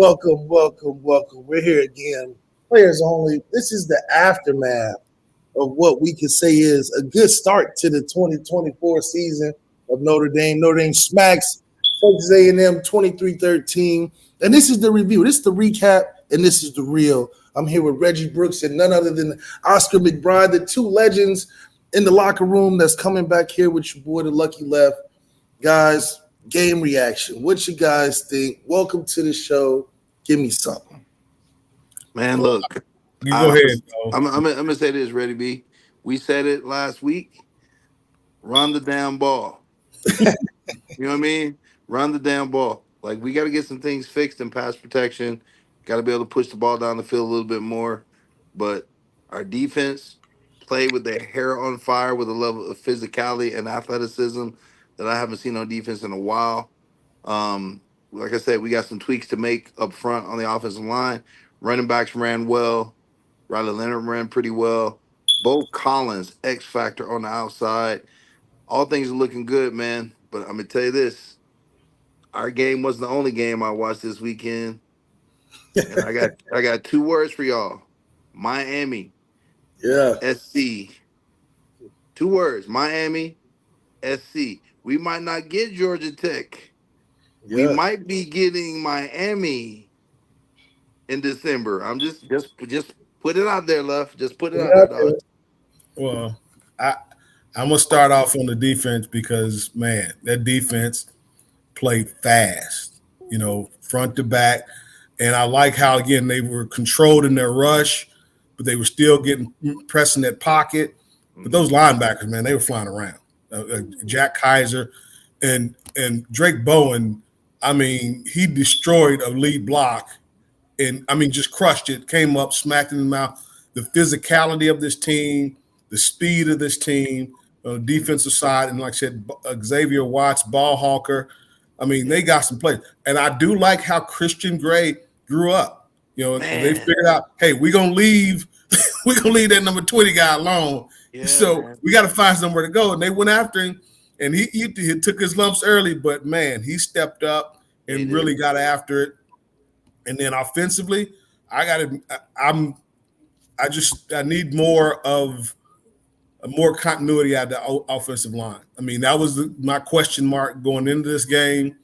Welcome, welcome, welcome. We're here again. Players only. This is the aftermath of what we could say is a good start to the 2024 season of Notre Dame. Notre Dame smacks Texas A&M 23-13. And this is the review. This is the recap, and this is the real. I'm here with Reggie Brooks and none other than Oscar McBride, the two legends in the locker room that's coming back here with your boy, the Lucky Left. Guys, game reaction. What you guys think? Welcome to the show. Give me something. Man, look, You go ahead, though. I'm gonna say this, Ready B. We said it last week. Run the damn ball. You know what I mean? Run the damn ball. Like we got to get some things fixed in pass protection. Got to be able to push the ball down the field a little bit more. But our defense played with their hair on fire with a level of physicality and athleticism that I haven't seen on defense in a while. Like I said, we got some tweaks to make up front on the offensive line. Running backs ran well. Riley Leonard ran pretty well. Bo Collins, X factor on the outside. All things are looking good, man. But I'm gonna tell you this: our game wasn't the only game I watched this weekend, and I got two words for y'all: Miami, Yeah. SC. Two words: Miami, SC. We might not get Georgia Tech. We Yeah. might be getting Miami in December. I'm just put it out there, Left. Just put it out there, dog. Well, I'm gonna start off on the defense because man, that defense played fast, front to back, and I like how again they were controlled in their rush, but they were still getting pressing that pocket. But those linebackers, man, they were flying around. Jack Kaiser and Drake Bowen. I mean, he destroyed a lead block, and I mean, just crushed it. Came up, smacked in the mouth. The physicality of this team, the speed of this team, defensive side, and like I said, Xavier Watts, ball hawker. I mean, they got some plays, and I do like how Christian Gray grew up. They figured out, hey, we're gonna leave that number 20 guy alone. Yeah, So man. we got to find somewhere to go, and they went after him. And he took his lumps early, but man, he stepped up and really got after it. And then offensively, I need more continuity out of the offensive line. I mean, that was my question mark going into this game,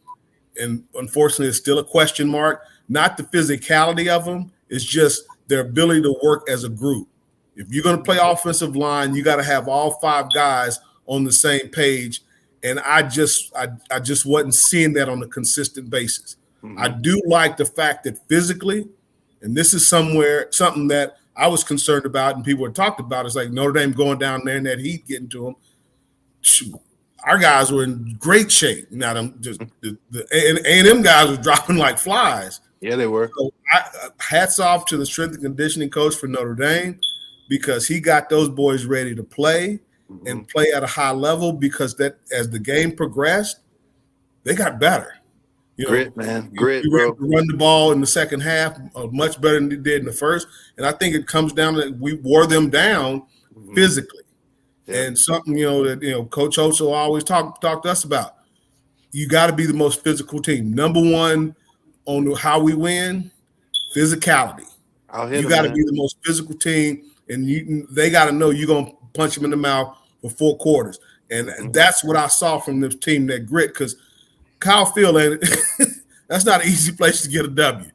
and unfortunately, it's still a question mark. Not the physicality of them; it's just their ability to work as a group. If you're going to play offensive line, you got to have all five guys on the same page. And I just wasn't seeing that on a consistent basis. Mm-hmm. I do like the fact that physically, and this is something that I was concerned about and people had talked about, it's like Notre Dame going down there in that heat, getting to them. Shoot, our guys were in great shape. Now, the A&M guys were dropping like flies. Yeah, they were. So hats off to the strength and conditioning coach for Notre Dame, because he got those boys ready to play and play at a high level, because that as the game progressed, they got better. Grit, man. Grit, bro. Run the ball in the second half much better than they did in the first. And I think it comes down to we wore them down physically. Yeah. And something, that Coach Oso always talk to us about. You got to be the most physical team. Number one on how we win, physicality. You got to be the most physical team. And they got to know you're going to punch them in the mouth for 4 quarters. And that's what I saw from this team, that grit, because Kyle Field, that's not an easy place to get a W.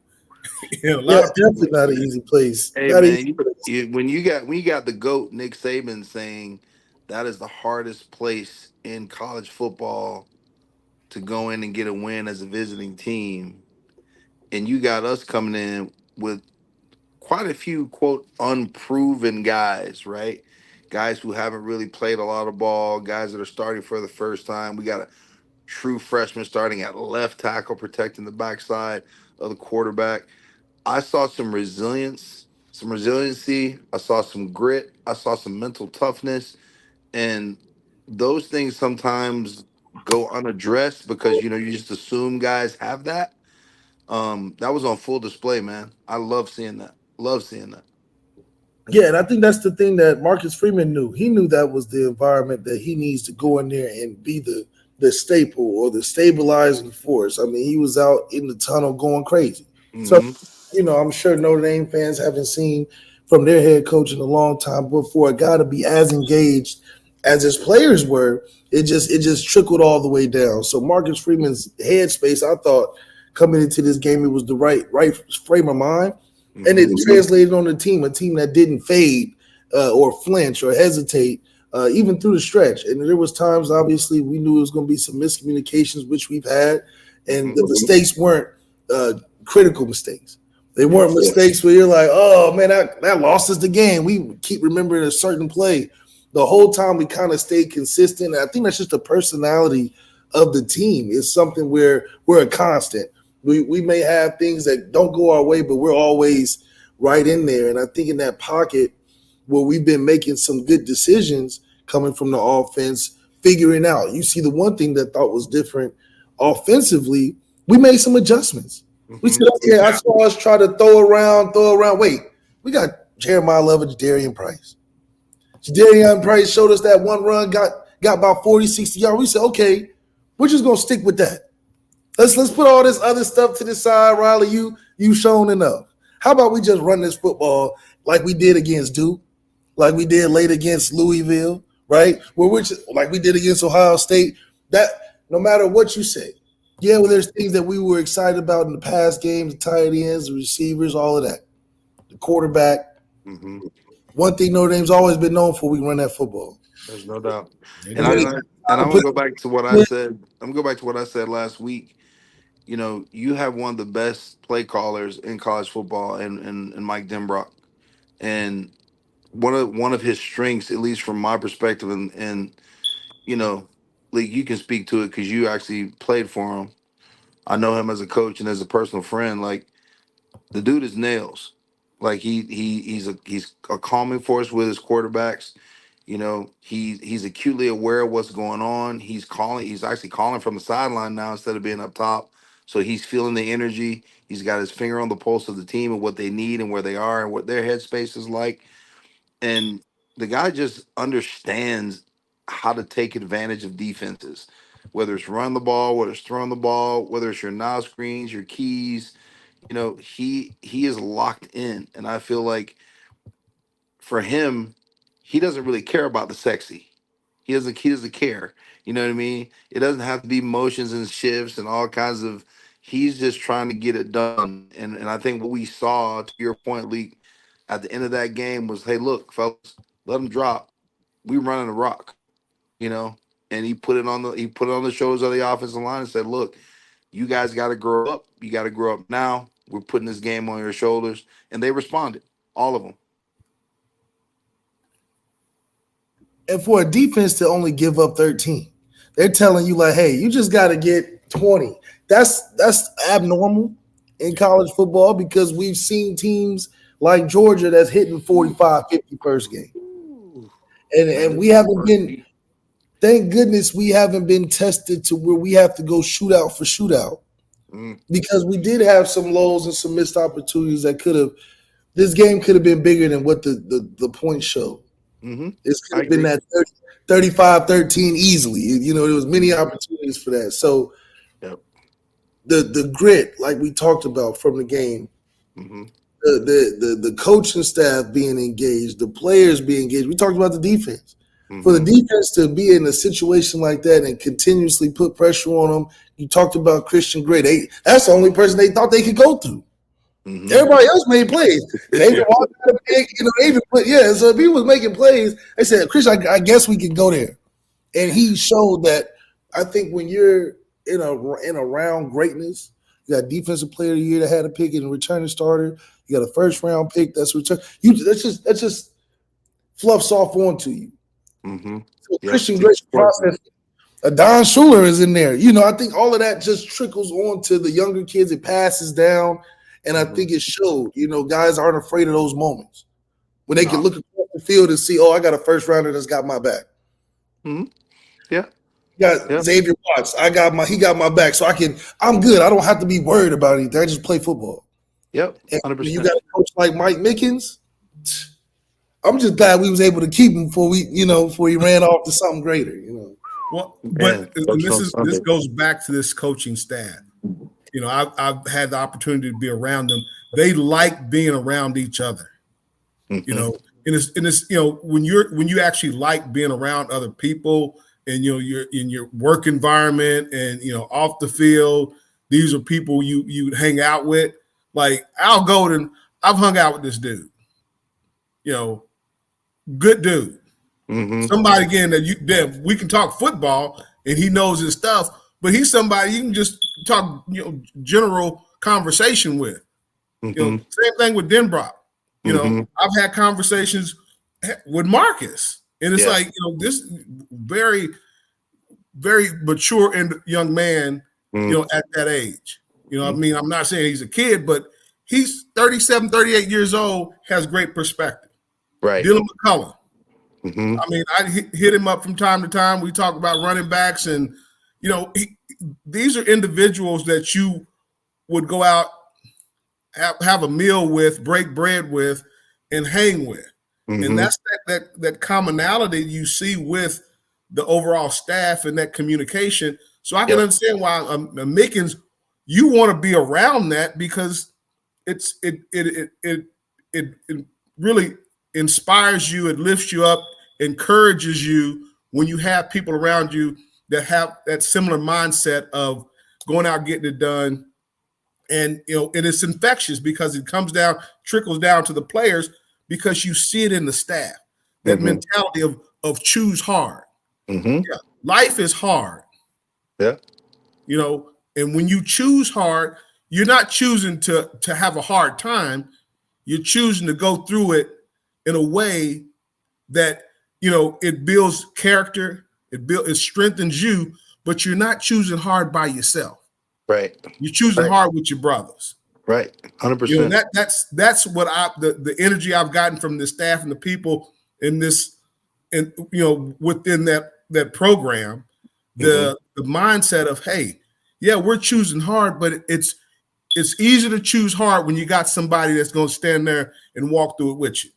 Definitely not an easy place. Hey, man, when you got the GOAT, Nick Saban, saying that is the hardest place in college football to go in and get a win as a visiting team, and you got us coming in with quite a few, quote, unproven guys, right? Guys who haven't really played a lot of ball, guys that are starting for the first time. We got a true freshman starting at left tackle, protecting the backside of the quarterback. I saw some resiliency. I saw some grit. I saw some mental toughness. And those things sometimes go unaddressed because, you just assume guys have that. That was on full display, man. I love seeing that. Yeah, and I think that's the thing that Marcus Freeman knew. He knew that was the environment that he needs to go in there and be the staple or the stabilizing force. I mean, he was out in the tunnel going crazy. So, Mm-hmm. I'm sure Notre Dame fans haven't seen from their head coach in a long time. But for a guy to be as engaged as his players were, it just trickled all the way down. So Marcus Freeman's headspace, I thought coming into this game, it was the right frame of mind, and it Mm-hmm. translated on the team, a team that didn't fade or flinch or hesitate. Even through the stretch, and there was times obviously we knew it was going to be some miscommunications, which we've had, and Mm-hmm. the mistakes weren't critical mistakes. They weren't Yes. mistakes where you're like, oh man, that lost us the game. We keep remembering a certain play. The whole time we kind of stayed consistent. And I think that's just the personality of the team. It's something where we're a constant. We may have things that don't go our way, but we're always right in there. And I think in that pocket where we've been making some good decisions coming from the offense, figuring out. You see, the one thing that I thought was different offensively, we made some adjustments. We Mm-hmm. said, okay, I saw us try to throw around. Wait, we got Jeremiah Love and Jadarian Price. Jadarian Price showed us that one run, got about 40, 60 yards. We said, okay, we're just going to stick with that. Let's put all this other stuff to the side, Riley. You shown enough. How about we just run this football like we did against Duke, like we did late against Louisville, right? Like we did against Ohio State. That no matter what you say, yeah, well, there's things that we were excited about in the past games, the tight ends, the receivers, all of that. The quarterback. Mm-hmm. One thing Notre Dame's always been known for, we run that football. There's no doubt. They And And when do. it I comes and time I'm to gonna put go back to what I said. I'm gonna go back to what I said last week. You have one of the best play callers in college football, and Mike Denbrock, and one of his strengths, at least from my perspective, and you know, like you can speak to it because you actually played for him. I know him as a coach and as a personal friend. Like the dude is nails. Like he's a calming force with his quarterbacks. He's acutely aware of what's going on. He's actually calling from the sideline now instead of being up top. So he's feeling the energy. He's got his finger on the pulse of the team and what they need and where they are and what their headspace is like. And the guy just understands how to take advantage of defenses, whether it's run the ball, whether it's throwing the ball, whether it's your now screens, your keys. He is locked in. And I feel like for him, he doesn't really care about the sexy. He doesn't care. You know what I mean? It doesn't have to be motions and shifts and all kinds of. He's just trying to get it done. And I think what we saw, to your point, Leak, at the end of that game was, hey, look, fellas, let him drop. We running the rock, you know. And he put it on the shoulders of the offensive line and said, look, you guys got to grow up. You got to grow up now. We're putting this game on your shoulders, and they responded, all of them. and for a defense to only give up 13, they're telling you like, hey, you just got to get 20. That's abnormal in college football because we've seen teams like Georgia that's hitting 45, 50 first game. And we haven't been, thank goodness we haven't been tested to where we have to go shootout for shootout Mm, because we did have some lows and some missed opportunities that this game could have been bigger than what the point showed. mm-hmm. It I could have been agree. that 35-13 easily. There was many opportunities for that. So Yep. the grit, like we talked about from the game, Mm-hmm. the coaching staff being engaged, the players being engaged. We talked about the defense. For the Mm-hmm. defense to be in a situation like that and continuously put pressure on them, you talked about Christian Gray. That's the only person they thought they could go through. Mm-hmm. Everybody else made plays. David Yeah. Walker had a pick, they even put, so if he was making plays, they said, Chris, I guess we could go there. And he showed that. I think when you're in a round greatness, you got defensive player of the year that had a pick and returning starter. You got a first round pick that's return. That's just fluffs off onto you. Mm-hmm. So Yep. Christian Gray's process. Don Schuler is in there. I think all of that just trickles on to the younger kids. It passes down. And I think it showed, guys aren't afraid of those moments when they can No. look across the field and see, oh, I got a first rounder that's got my back. Mm-hmm. Yeah. You got Yeah. Xavier Watts. He got my back. So I'm good. I don't have to be worried about anything. I just play football. Yep. And when you 100%. got a coach like Mike Mickens, I'm just glad we was able to keep him before he ran off to something greater. Well, Man, but Coach this on this Sunday. goes back to this coaching staff. You know, I've had the opportunity to be around them. They like being around each other. Mm-hmm. You know, and it's you know, when you actually like being around other people, and you know, you're in your work environment, and you know, off the field, these are people you hang out with. Like Al Golden, I've hung out with this dude. You know, good dude. Mm-hmm. Somebody again that we can talk football and he knows his stuff, but he's somebody you can just talk, you know, general conversation with. Mm-hmm. You know, same thing with Denbrock. You Mm-hmm. know, I've had conversations with Marcus, and it's like, you know, this very, very mature and young man, you know, at that age. You know, I mean, I'm not saying he's a kid, but he's 37, 38 years old, has great perspective. Right. Dylan McCullough. Mm-hmm. I mean, I hit him up from time to time. We talk about running backs, and you know, these are individuals that you would go out, have a meal with, break bread with, and hang with. Mm-hmm. And that's that commonality you see with the overall staff and that communication. So I can understand why Mickens, you want to be around that, because it really inspires you, it lifts you up, encourages you when you have people around you that have that similar mindset of going out, getting it done. And you know, and it's infectious because it trickles down to the players, because you see it in the staff. That mentality of choose hard. Yeah, life is hard. Yeah. You know, and when you choose hard, you're not choosing to have a hard time. You're choosing to go through it in a way that, you know, it builds character, it strengthens you, but you're not choosing hard by yourself. Right. You're choosing hard with your brothers. Right. 100%. You know, that's what the energy I've gotten from the staff and the people in this, and you know, within that program, the mindset of, hey, yeah, we're choosing hard, but it's easy to choose hard when you got somebody that's going to stand there and walk through it with you.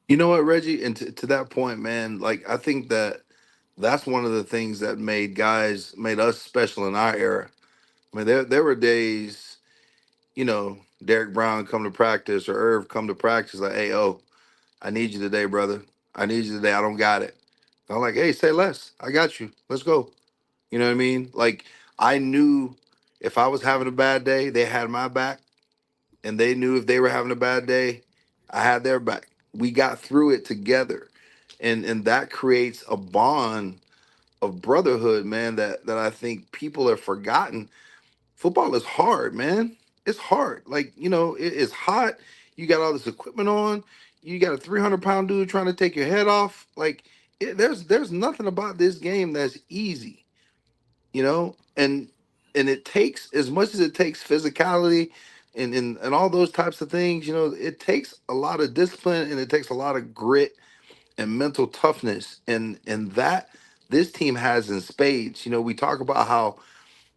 You know what, Reggie? And to that point, man, like I think that's one of the things that made us special in our era. I mean, there were days, you know, Derek Brown come to practice or Irv come to practice like, hey, I need you today, brother. I need you today. I don't got it. I'm like, hey, say less. I got you. Let's go. You know what I mean? Like, I knew if I was having a bad day, they had my back. And they knew if they were having a bad day, I had their back. We got through it together. And that creates a bond of brotherhood, man, that I think people have forgotten. Football is hard, man. It's hard. Like, you know, it's hot. You got all this equipment on. You got a 300-pound dude trying to take your head off. Like, there's nothing about this game that's easy, you know? And it takes, as much as it takes physicality and all those types of things, you know, it takes a lot of discipline and it takes a lot of grit and mental toughness. And that this team has in spades. You know, we talk about how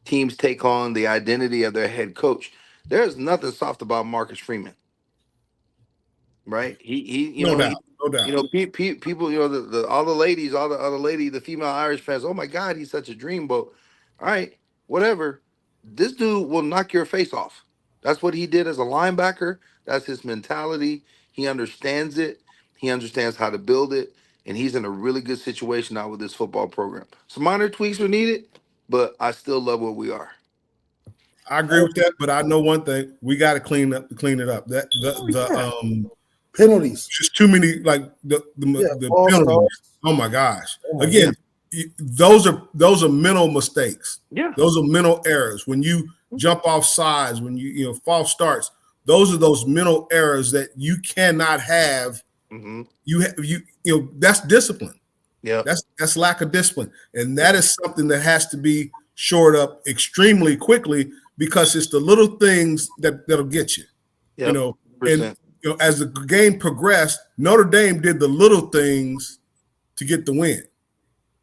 teams take on the identity of their head coach. There's nothing soft about Marcus Freeman, right? No doubt. You know, people, you know, all the ladies, all the other the female Irish fans. Oh my God, he's such a dreamboat. All right, whatever. This dude will knock your face off. That's what he did as a linebacker. That's his mentality. He understands it. He understands how to build it, and he's in a really good situation now with this football program. Some minor tweaks are needed, but I still love where we are. I agree with that, but I know one thing: we got to clean it up. That the penalties, just too many, like the penalties. Oh my gosh! Again, those are mental mistakes. Yeah, those are mental errors. When you jump off sides, when you know false starts, those are those mental errors that you cannot have. You know that's discipline. Yeah, that's lack of discipline, and that is something that has to be shored up extremely quickly, because it's the little things that'll get you. Yep. You know, 100%. and you know, as the game progressed, Notre Dame did the little things to get the win.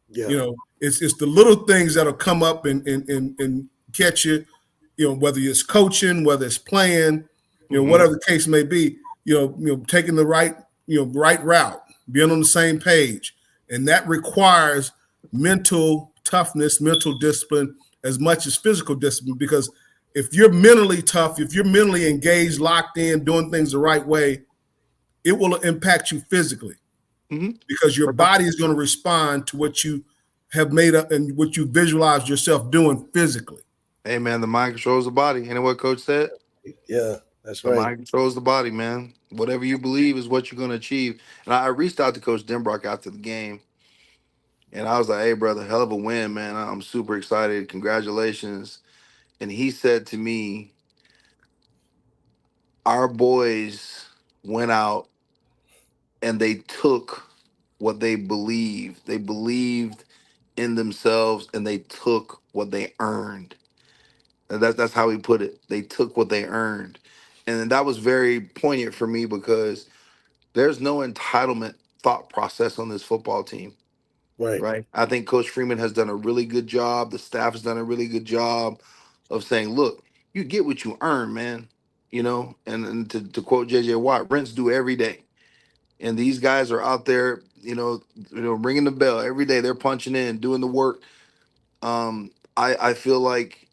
Yeah. You know, it's the little things that'll come up and catch you. You know, whether it's coaching, whether it's playing, you know, whatever the case may be. You know, taking the right route, being on the same page, and that requires mental toughness, mental discipline, as much as physical discipline, because if you're mentally tough, if you're mentally engaged, locked in, doing things the right way, it will impact you physically because your body is going to respond to what you have made up and what you visualized yourself doing physically. Hey, man, the mind controls the body. Ain't that what Coach said? Yeah, that's The right. mind controls the body, man. Whatever you believe is what you're going to achieve. And I reached out to Coach Denbrock after the game, and I was like, hey, brother, hell of a win, man. I'm super excited. Congratulations. And he said to me, our boys went out and they took what they believed. They believed in themselves and they took what they earned. And that's how he put it. They took what they earned. And that was very poignant for me because there's no entitlement thought process on this football team. Right. Right. I think Coach Freeman has done a really good job. The staff has done a really good job of saying, look, you get what you earn, man. And to quote JJ Watt, rents due every day. And these guys are out there, ringing the bell every day. They're punching in, doing the work. I feel like,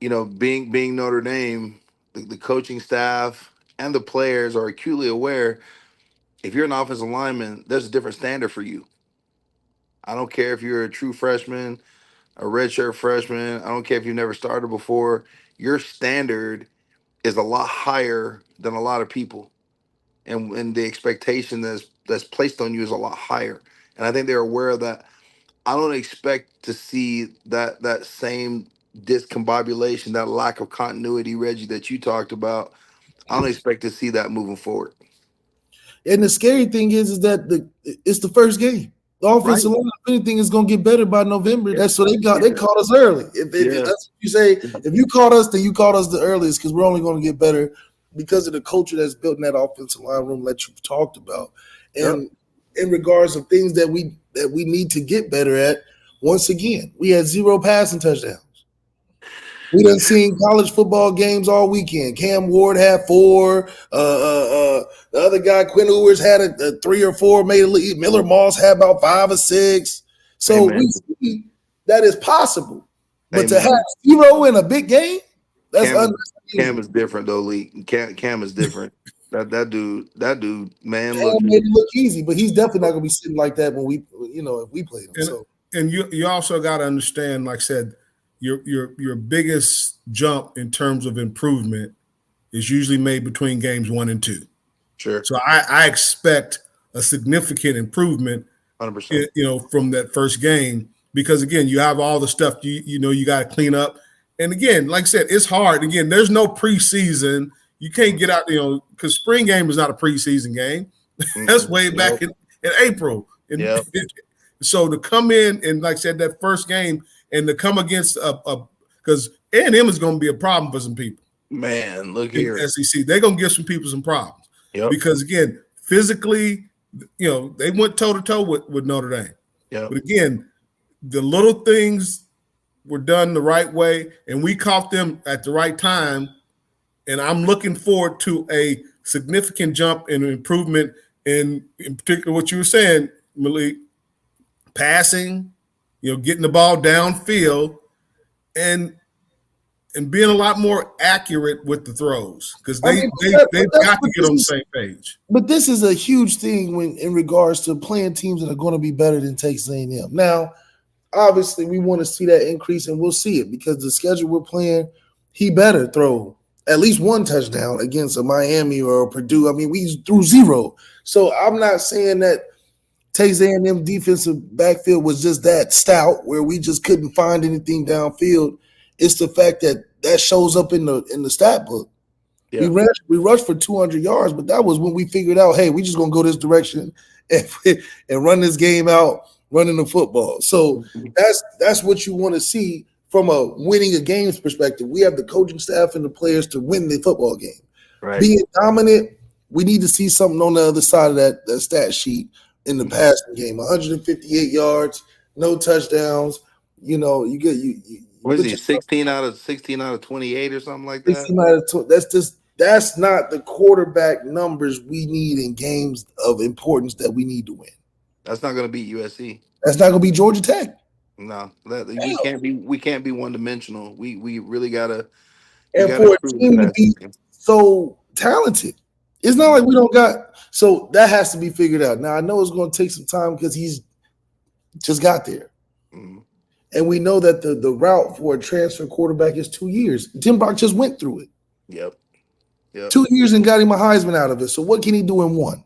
being Notre Dame, the coaching staff and the players are acutely aware. If you're an offensive lineman, there's a different standard for you. I don't care if you're a true freshman, a redshirt freshman. I don't care if you've never started before. Your standard is a lot higher than a lot of people, and the expectation that's placed on you is a lot higher. And I think they're aware of that. I don't expect to see that same discombobulation, that lack of continuity, Reggie, that you talked about. I don't expect to see that moving forward. And the scary thing is that it's the first game. The offensive line, if anything, is going to get better by November. Yeah. That's so they caught us early. If that's what you say, if you caught us, then you caught us the earliest because we're only going to get better because of the culture that's built in that offensive line room that you've talked about. And in regards of things that we need to get better at, once again, we had 0 passing touchdowns. We done seen college football games all weekend. Cam Ward had 4. The other guy, Quinn Ewers, had a 3 or 4, made a lead. Miller Moss had about 5 or 6. So we see that is possible. But to have 0 in a big game, that's Cam is different though, Lee. Cam is different. that dude, man, Cam made it look easy, but he's definitely not gonna be sitting like that when if we play him. And you also got to understand, like I said, your biggest jump in terms of improvement is usually made between games 1 and 2. Sure. So I expect a significant improvement, 100%. From that first game, because again, you have all the stuff you got to clean up. And again, like I said, it's hard. Again, there's no preseason. You can't get out, because spring game is not a preseason game. That's way back in April. So to come in and, like I said, that first game and to come against because A&M is going to be a problem for some people. Man, look here. SEC, they're going to give some people some problems. Because again, physically, they went toe to toe with Notre Dame. But again, the little things were done the right way, and we caught them at the right time. And I'm looking forward to a significant jump and improvement in particular what you were saying, Malik, passing, getting the ball downfield, and being a lot more accurate with the throws because they've got to get on the same page. But this is a huge thing in regards to playing teams that are going to be better than Texas A&M. Now, obviously, we want to see that increase, and we'll see it because the schedule we're playing, he better throw at least 1 touchdown against a Miami or a Purdue. I mean, we threw 0. So I'm not saying that Texas A&M defensive backfield was just that stout where we just couldn't find anything downfield. It's the fact that shows up in the stat book. Yeah. We rushed for 200 yards, but that was when we figured out, hey, we just gonna go this direction and run this game out, running the football. So that's what you want to see from a winning a games perspective. We have the coaching staff and the players to win the football game. Right. Being dominant, we need to see something on the other side of that stat sheet in the passing game. 158 yards, no touchdowns. You get you. What is he? 16 out of 28 or something like that? 16 out of that's not the quarterback numbers we need in games of importance that we need to win. That's not going to beat USC. That's not going to be Georgia Tech. No, we can't be one dimensional. We really we And gotta for a improve the team to passing be game. so talented, it's not like we don't got. So that has to be figured out. Now I know it's going to take some time because he's just got there. Mhm. And we know that the route for a transfer quarterback is 2 years. Tim Brock just went through it. Yep. Yep. 2 years and got him a Heisman out of it. So what can he do in one?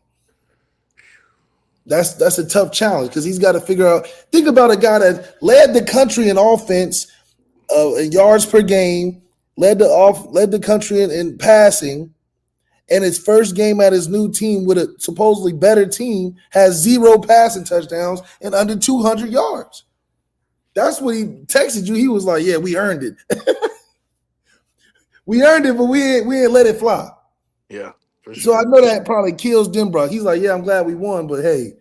That's a tough challenge because he's got to figure out. Think about a guy that led the country in offense, in yards per game, led the country in passing, and his first game at his new team with a supposedly better team has 0 passing touchdowns and under 200 yards. That's what he texted you. He was like, "Yeah, we earned it. We earned it, but we ain't let it fly." Yeah, for So I sure. know that probably kills Denbrock. He's like, "Yeah, I'm glad we won, but hey,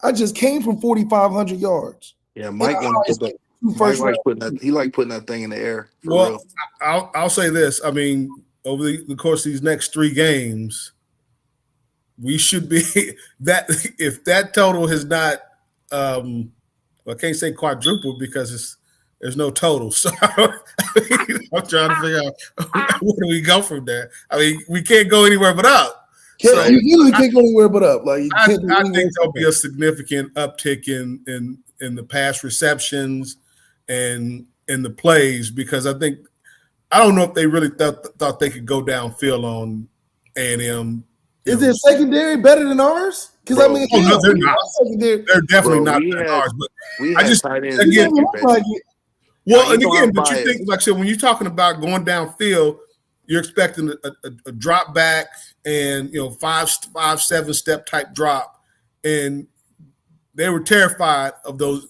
I just came from 4,500 yards Yeah, and Mike a want to put that. Heisman, Mike first round." likes putting that. He like putting that thing in the air for Well, real. I'll say this. I mean, over the course of these next 3 games, we should be that if that total has not, I can't say quadrupled because there's no total. So I'm trying to figure out where do we go from there. I mean, we can't go anywhere but up. You So really can't go anywhere but up. Like you I can't do think anything there'll be a significant uptick in the pass receptions and in the plays because I don't know if they really thought they could go downfield on A&M. Is their secondary better than ours? Because I mean, no, they're not. Secondary, They're definitely Bro, not we better than had ours. But we I had just tight ends. again, doesn't look like it. well, Now, and you know again, I'm but you biased. think, like I said, when you're talking about going downfield, you're expecting a drop back and 5-7 step type drop, and they were terrified of those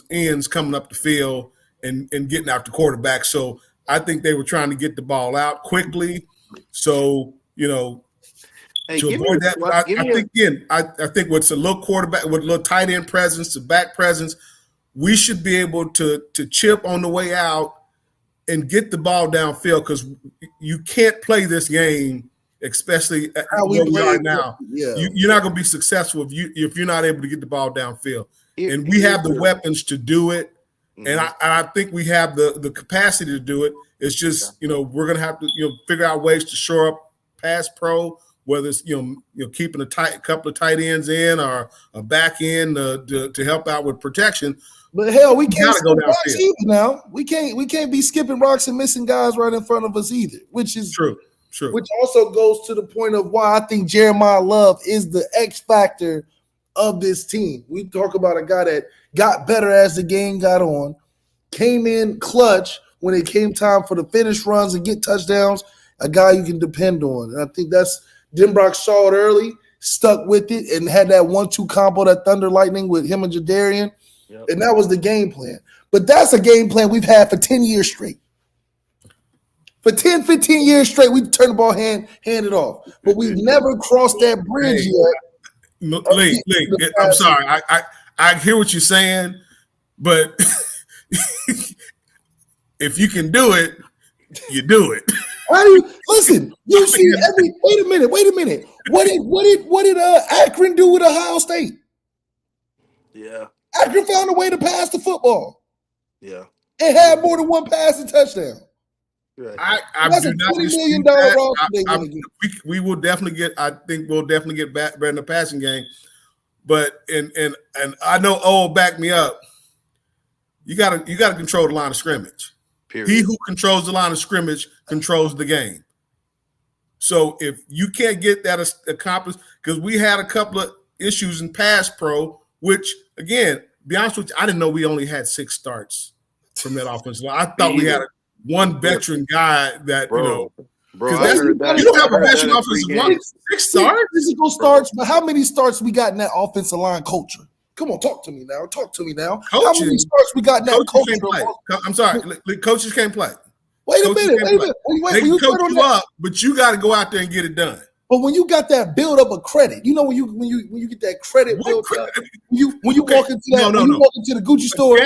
ends coming up the field and getting out the quarterback. So I think they were trying to get the ball out quickly. So Hey, to give me avoid that, a I think with a little quarterback, with a little tight end presence, the back presence, we should be able to chip on the way out and get the ball downfield because you can't play this game, especially How we where we play are it, now. yeah. You're not going to be successful if you're not able to get the ball downfield. And we here's have the weapons to do it, and Mhm. I think we have the capacity to do it. It's just we're going to have to figure out ways to shore up pass pro, whether it's keeping a couple of tight ends in or a back end to help out with protection. But hell, we can't gotta go skip rocks downfield. either now. We can't be skipping rocks and missing guys right in front of us either, which is True. Which also goes to the point of why I think Jeremiah Love is the X factor of this team. We talk about a guy that got better as the game got on, came in clutch when it came time for the finish runs and get touchdowns, a guy you can depend on. And I think that's Denbrock saw it early, stuck with it, and had that 1-2 combo, that thunder lightning with him and Jadarian. Yep. And that was the game plan. But that's a game plan we've had for 10 years straight. For 10, 15 years straight, we've turned the ball handed off. But we've never crossed that bridge yet. Lee, I'm sorry. I hear what you're saying, but if you can do it, you do it. How do you listen? You see every wait a minute. What did Akron do with Ohio State? Yeah. Akron found a way to pass the football. Yeah. And had more than one passing touchdown. Right. I do not $20 million roster. We will definitely get. I think we'll definitely get better in the passing game. But and I know O will back me up. You gotta control the line of scrimmage. Period. He who controls the line of scrimmage controls the game. So if you can't get that accomplished, because we had a couple of issues in pass pro, which again, be honest with you, I didn't know we only had 6 starts from that offensive line. I thought we had one veteran guy that Bro, I heard that. You don't have a veteran offensive line. 6 starts, physical starts, but how many starts we got in that offensive line culture? Come on, talk to me now. How many starts we got in that culture? Can't play. I'm sorry, coaches can't play. Wait a minute. They can coach you up, but you got to go out there and get it done. But when you got that build up of credit, when you get that credit built up, when you walk into the Gucci store, a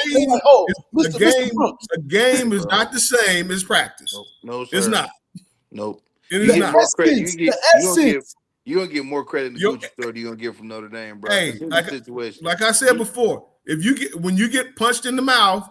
game is not the same as practice. No, sir. It's not. Nope. It is not. The essence You're gonna get more credit in the You Gucci store than you're gonna get from Notre Dame, bro. hey, Because here's the situation. like I said before, when you get punched in the mouth,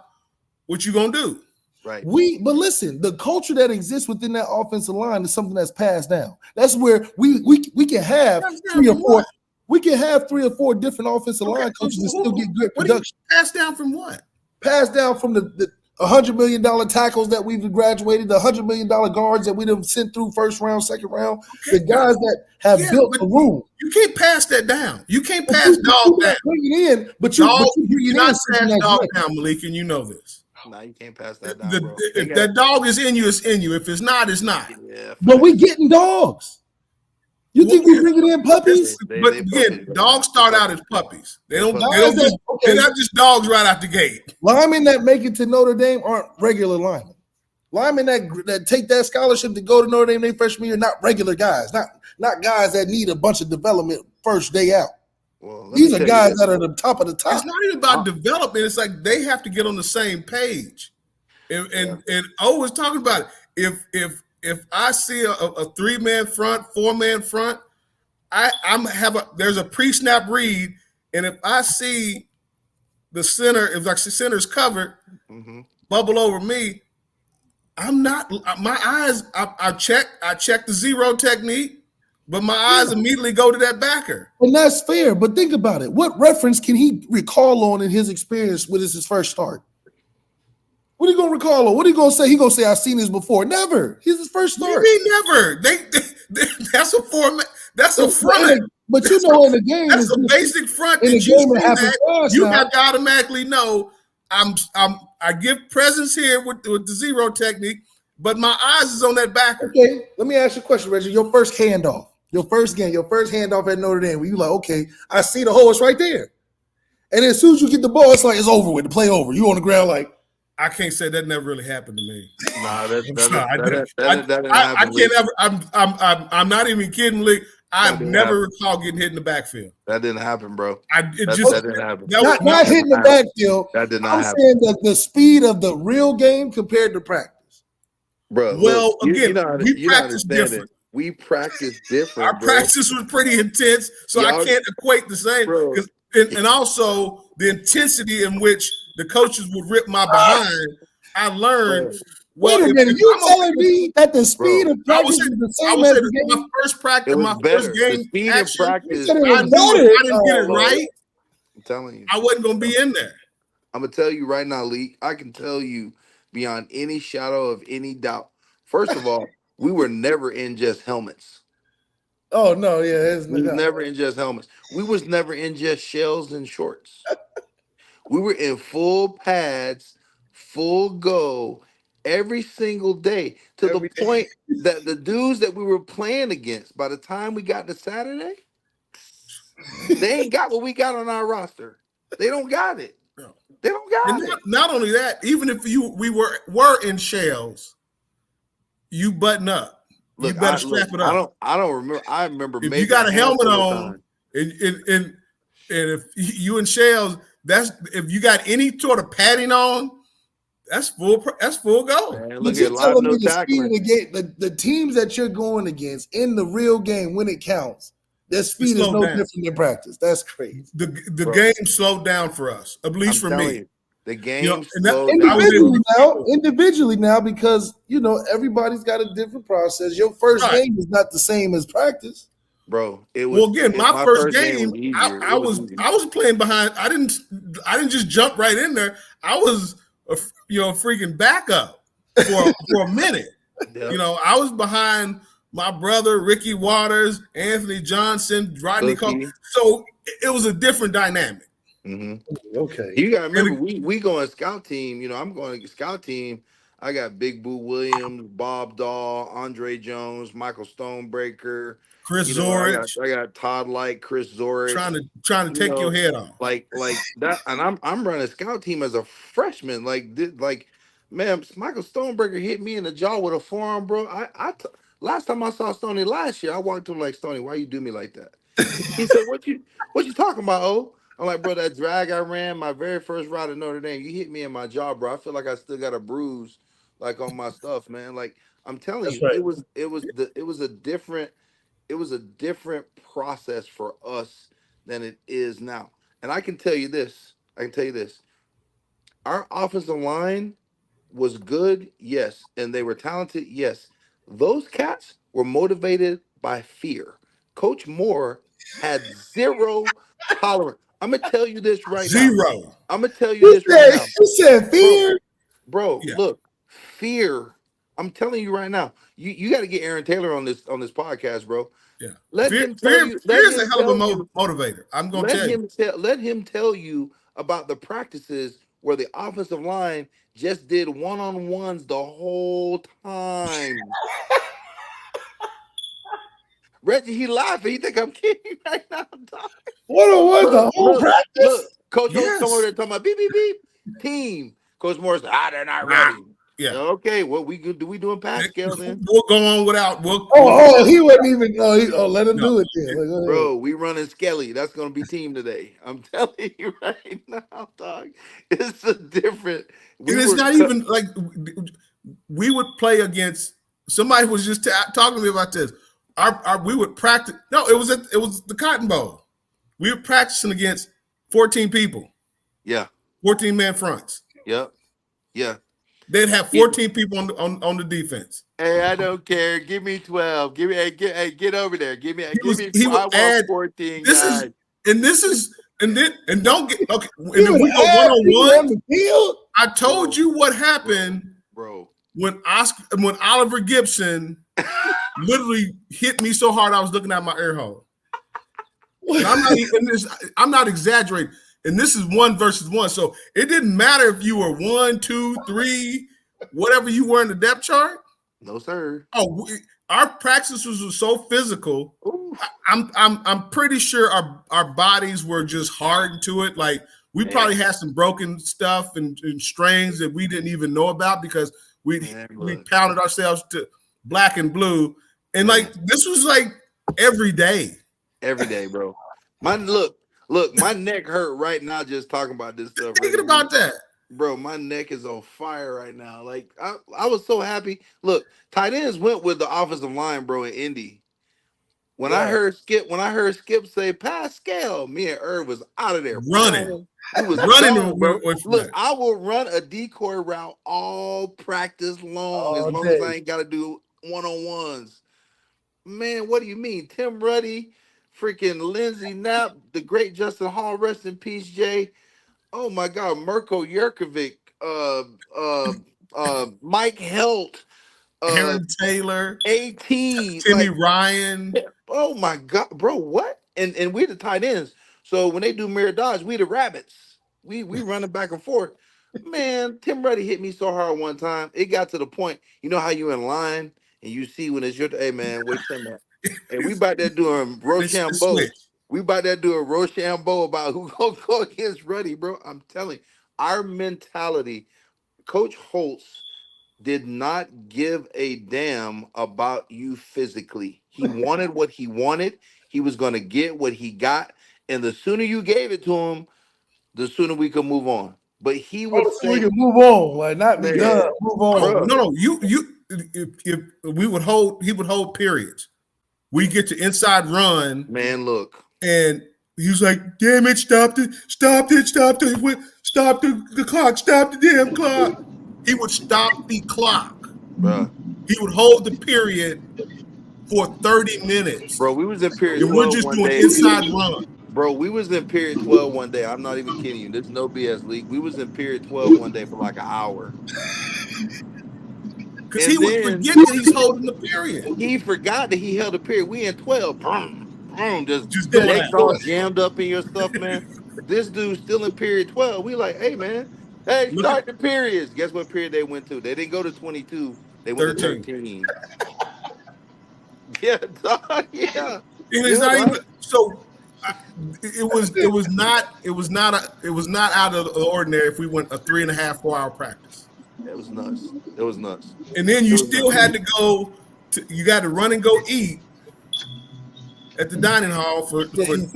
what you gonna do? Right. But listen, the culture that exists within that offensive line is something that's passed down. That's where we can have three or four. We can have 3 or 4 different offensive line coaches and still get good production. Passed down from what? Passed down from the $100 million tackles that we've graduated, the $100 million guards that we done sent through first round, second round, the guys that have built the room. You can't pass that down. You can't pass dog down. Bring it in, but you're not pass dog down, Malik, and you know this. No, you can't pass that down, bro. If that dog is in you, it's in you. If it's not, it's not. Yeah, but we getting dogs. You think we bringing in puppies? But again, dogs start out as puppies. They're not just dogs right out the gate. Linemen that make it to Notre Dame aren't regular linemen. Linemen that take that scholarship to go to Notre Dame their freshman year, not regular guys, not guys that need a bunch of development first day out. Well, these are guys that are the top of the top. It's not even about development. It's like they have to get on the same page. And O was talking about it. If I see a 3-man front, 4-man front, there's a pre-snap read, and if I see the center, if like the center's covered, bubble over me, I'm not. My eyes, I check the zero technique, but my eyes immediately go to that backer. And that's fair. But think about it. What reference can he recall on in his experience with his first start? What are you gonna recall on? What are you gonna say? He gonna say, "I've seen this before." Never. He's his first start. You mean never? That's a format. That's a front. But you know, in the game, that's a basic front. In the game, you have to automatically know. I give presence here with the zero technique, but my eyes is on that backer. Okay, let me ask you a question, Reggie. Your first handoff, your first game, your first handoff at Notre Dame, where you like, okay, I see the hole, it's right there. And as soon as you get the ball, it's like it's over with. The play over. You on the ground like. I can't say that never really happened to me. Nah, that didn't I can't ever. I'm not even kidding, Lee. I've never recall getting hit in the backfield. That didn't happen, bro. That didn't happen. Not hitting the backfield. That did not happen. I'm saying that the speed of the real game compared to practice. Bro, well, look, again, we practice different. We practice different. Our practice was pretty intense, so I can't equate the same. And also the intensity in which the coaches would rip my behind. I learned. Wait a minute, you telling me that the speed of practice is the same as the game? My first practice, my first game, the speed of practice. I didn't get it right. I'm telling you, I wasn't gonna be in there. I'm gonna tell you right now, Lee. I can tell you beyond any shadow of any doubt. First of all, we were never in just helmets. Oh no, yeah, we was never in just helmets. We was never in just shells and shorts. We were in full pads, full go every single day to the point that the dudes that we were playing against, by the time we got to Saturday, they ain't got what we got on our roster. They don't got it. They don't got it. Not only that, even if we were in shells, you button up. Look, you better strap it up. I don't remember. I remember if you got a helmet on, and if you in shells. If you got any sort of padding on, that's full go. Man, but you're telling me the speed of the game, the teams that you're going against in the real game when it counts, their speed is no different than practice. That's crazy. The game slowed down for us, at least for me. The game individually now, because everybody's got a different process. Your first game is not the same as practice. Bro, it was my first game. I was playing behind. I didn't just jump right in there. I was a freaking backup for a minute. Yep. I was behind my brother Ricky Waters, Anthony Johnson, Rodney Cole. So it was a different dynamic. Mm-hmm. Okay, you gotta remember we going scout team. I'm going to scout team. I got Big Boo Williams, Bob Dahl, Andre Jones, Michael Stonebreaker. Chris Zorich. I got Todd Light, Chris Zorich. Trying to take your head off. Like that. And I'm running a scout team as a freshman. Man, Michael Stonebreaker hit me in the jaw with a forearm, bro. Last time I saw Stoney last year, I walked to him like, Stoney, why you do me like that? He said, what you talking about, O? I'm like, bro, that drag I ran my very first route at Notre Dame, you hit me in my jaw, bro. I feel like I still got a bruise on my stuff, man. Like I'm telling you, it was a different it was a different process for us than it is now. And I can tell you this. I can tell you this. Our offensive line was good, yes, and they were talented, yes. Those cats were motivated by fear. Coach Moore had zero tolerance. I'm gonna tell you this right now. Zero. I'm gonna tell you this right now, You said fear. bro. Yeah. Look, fear. I'm telling you right now. You got to get Aaron Taylor on this podcast, bro. Yeah. Let Fear, him tell you. Let fear is him a hell of a tell you. motivator. I'm gonna tell you. Let him tell you about the practices where the offensive line just did one-on-ones the whole time. Reggie, he laughing. He think I'm kidding right now, dog. What was the whole practice? Look, Coach Holt's Yes. somewhere there talking about beep, beep, beep. Team. Coach Moore said, they're not ready. Yeah. Okay, what we doing Pascal then? We'll go on without. He wasn't even. Let him do it then. Like, go ahead. Bro, we running Skelly. That's gonna be team today. I'm telling you right now, dog. It's a different. It's not even like we would play against. Somebody was just talking to me about this. We would practice. No, it was the Cotton Bowl. We were practicing against 14 people. Yeah. 14 man fronts. Yep. Yeah. They'd have 14 people on the defense. Hey, I don't care. Give me 12. Give me get over there. Give me. He would add 14 guys. And don't get okay. And then we go one-on-one. I told you what happened, bro. When Oliver Gibson literally hit me so hard I was looking at my ear hole. I'm not exaggerating. And this is 1 versus 1. So it didn't matter if you were 1, 2, 3, whatever you were in the depth chart. No, sir. Oh, our practices were so physical. I'm pretty sure our bodies were just hardened to it. Like we probably had some broken stuff and strains that we didn't even know about because we pounded ourselves to black and blue. And like this was like every day. Every day, bro. Look, my neck hurt right now just talking about this stuff. Thinking about that. Bro, my neck is on fire right now. Like I was so happy. Look, tight ends went with the offensive line, bro, in Indy. When I heard Skip say Pascal, me and Irv was out of there. Running. He was running, bro. Look, I will run a decoy route all practice long as long as I ain't gotta do one-on-ones. Man, what do you mean? Tim Ruddy, freaking Lindsey Knapp, the great Justin Hall, rest in peace, Jay. Oh my God, Mirko Jerkovic, Mike Helt, Aaron Taylor, AT, Timmy Ryan. Oh my God, bro, what? And we the tight ends. So when they do mirror dodge, we the rabbits. We running back and forth. Man, Tim Ruddy hit me so hard one time. It got to the point, you know how you in line and you see when it's your hey man, wait a minute. And we about there doing Rochambeau. We about there doing Rochambeau about who gonna go against Ruddy, bro. I'm telling you, our mentality, Coach Holtz did not give a damn about you physically. He wanted what he wanted. He was gonna get what he got, and the sooner you gave it to him, the sooner we could move on. But he would say we can move on, like not be done. Move on. No, if we would hold, he would hold periods. We get to inside run. Man, look. And he was like, damn it, stop the clock, stop the damn clock. He would stop the clock. Bruh. He would hold the period for 30 minutes. Bro, we was in period 12 we're just doing inside run. Bro, we was in period 12 one day. I'm not even kidding you. There's no BS league. We was in period 12 one day for like an hour. Because he would forget that he's holding the period. He forgot that he held the period. We in 12. Just legs all jammed up in your stuff, man. This dude's still in period 12. We like, hey, man. Hey, start the periods. Guess what period they went to? They didn't go to 22. They went to 13. Yeah, dog, yeah. It's not even so. It was not out of the ordinary if we went a 3.5, 4 hour practice. It was nuts. It was nuts. And then you still had to go. You got to run and go eat at the dining hall for training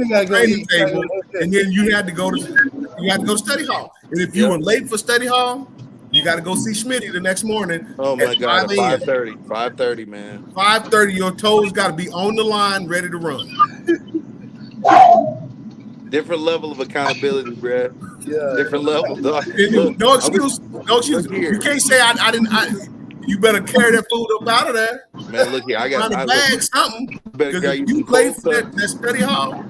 table, and then you had to go to study hall. And if you were late for study hall, you got to go see Schmitty the next morning Oh at my God, 5 at a.m. 5:30. 5:30, man. 5:30, your toes got to be on the line, ready to run. Different level of accountability, bruh. Yeah. Different level, dog. And Look, no I wish. excuse, no excuse. Look You here, can't say I didn't. You better carry that food up out of there. man. Look here. Trying to I bag listen. something. Better Because grab if you you some late cold for cuts. that study hall,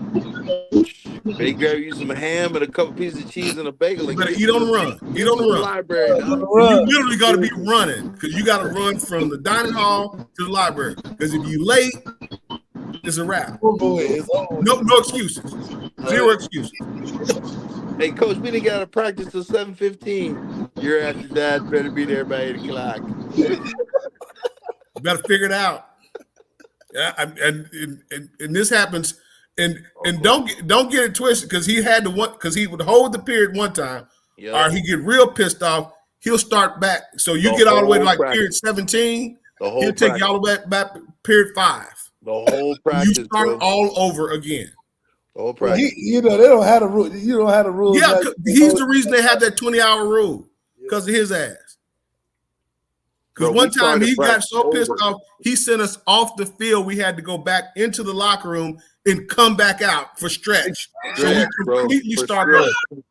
Better grab you some ham and a couple pieces of cheese and a bagel you and better eat on the run. Eat get on to the the run. library, On the dog. And you run. literally got to be Seriously. running because you got to run from the dining hall to the library. Because if you late, it's a wrap. It's over. No excuses. Zero excuses. Hey, coach, we didn't get out of practice till 7:15. Your ass and dad better be there by 8 o'clock. You got to figure it out. Yeah, and this happens, and don't get it twisted because he had to because he would hold the period one time, Yep. or he get real pissed off. He'll start back. So you The get all the way to whole like period practice. 17. The whole He'll take practice. you all the way back period 5. The whole You practice, start bro. all over again. The whole Well, practice. they don't have the rule. You don't have the rules. Yeah, like, he's the reason they have that 20-hour rule because of his ass. Because Bro, one we time started he got practice so pissed over. off, he sent us off the field. We had to go back into the locker room and come back out for stretch. So we Stretch, bro. completely For started stretch. over.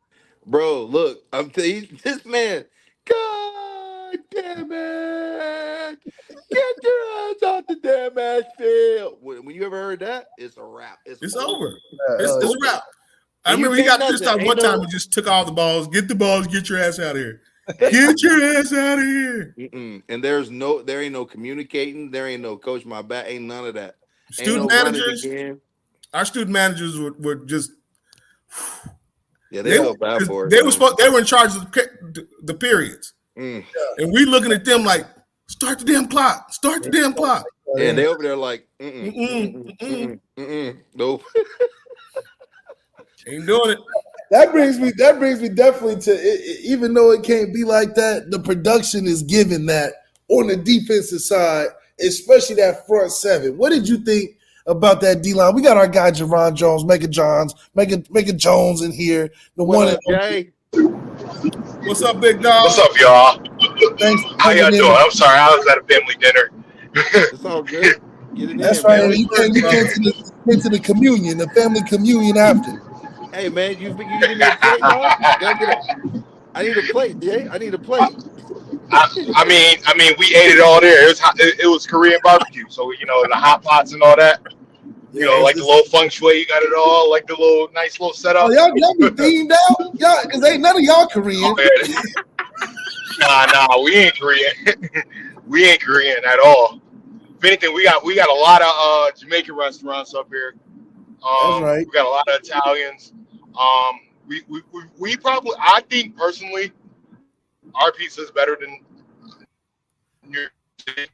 Bro, look, I'm telling you, this man, God damn it. Get your ass out the damn ass field. When you ever heard that, it's a wrap. It's over. Yeah, It's a wrap. I And you remember he got can't pissed nothing. off one Ain't time no- and just took all the balls. Get the balls. Get your ass out of here. Get your ass out of here. And there ain't no communicating. There ain't no coach my back. Ain't none of that. Ain't Student no running managers, again. our student managers were just Yeah, they felt bad for it. they were in charge of the periods. Mm. And we looking at them like, start the damn clock. Start the damn clock. Yeah, they over there like, nope. Ain't doing it. That brings me definitely to even though it can't be like that, the production is given that on the defensive side, especially that front seven. What did you think about that D line? We got our guy Jarron Jones, Mega Jones in here. What up, Jay? What's up, big dog? What's up, y'all? Thanks for How y'all coming in. doing? I'm sorry, I was at a family dinner. It's all good. Get it That's in, right. man. You came to the communion, the family communion after. Hey, man, you give me a plate, dog? I need a plate, Jay. I need a plate. I mean, we ate it all there. It was Korean barbecue, so the hot pots and all that. Like the little feng shui, you got it all, like the little nice little setup. Oh, y'all be themed out, y'all, because ain't none of y'all Korean. Oh, yeah. Nah, we ain't Korean. We ain't Korean at all. If anything, we got a lot of Jamaican restaurants up here. That's right. We got a lot of Italians. We probably, I think personally, our pizza is better than New York City.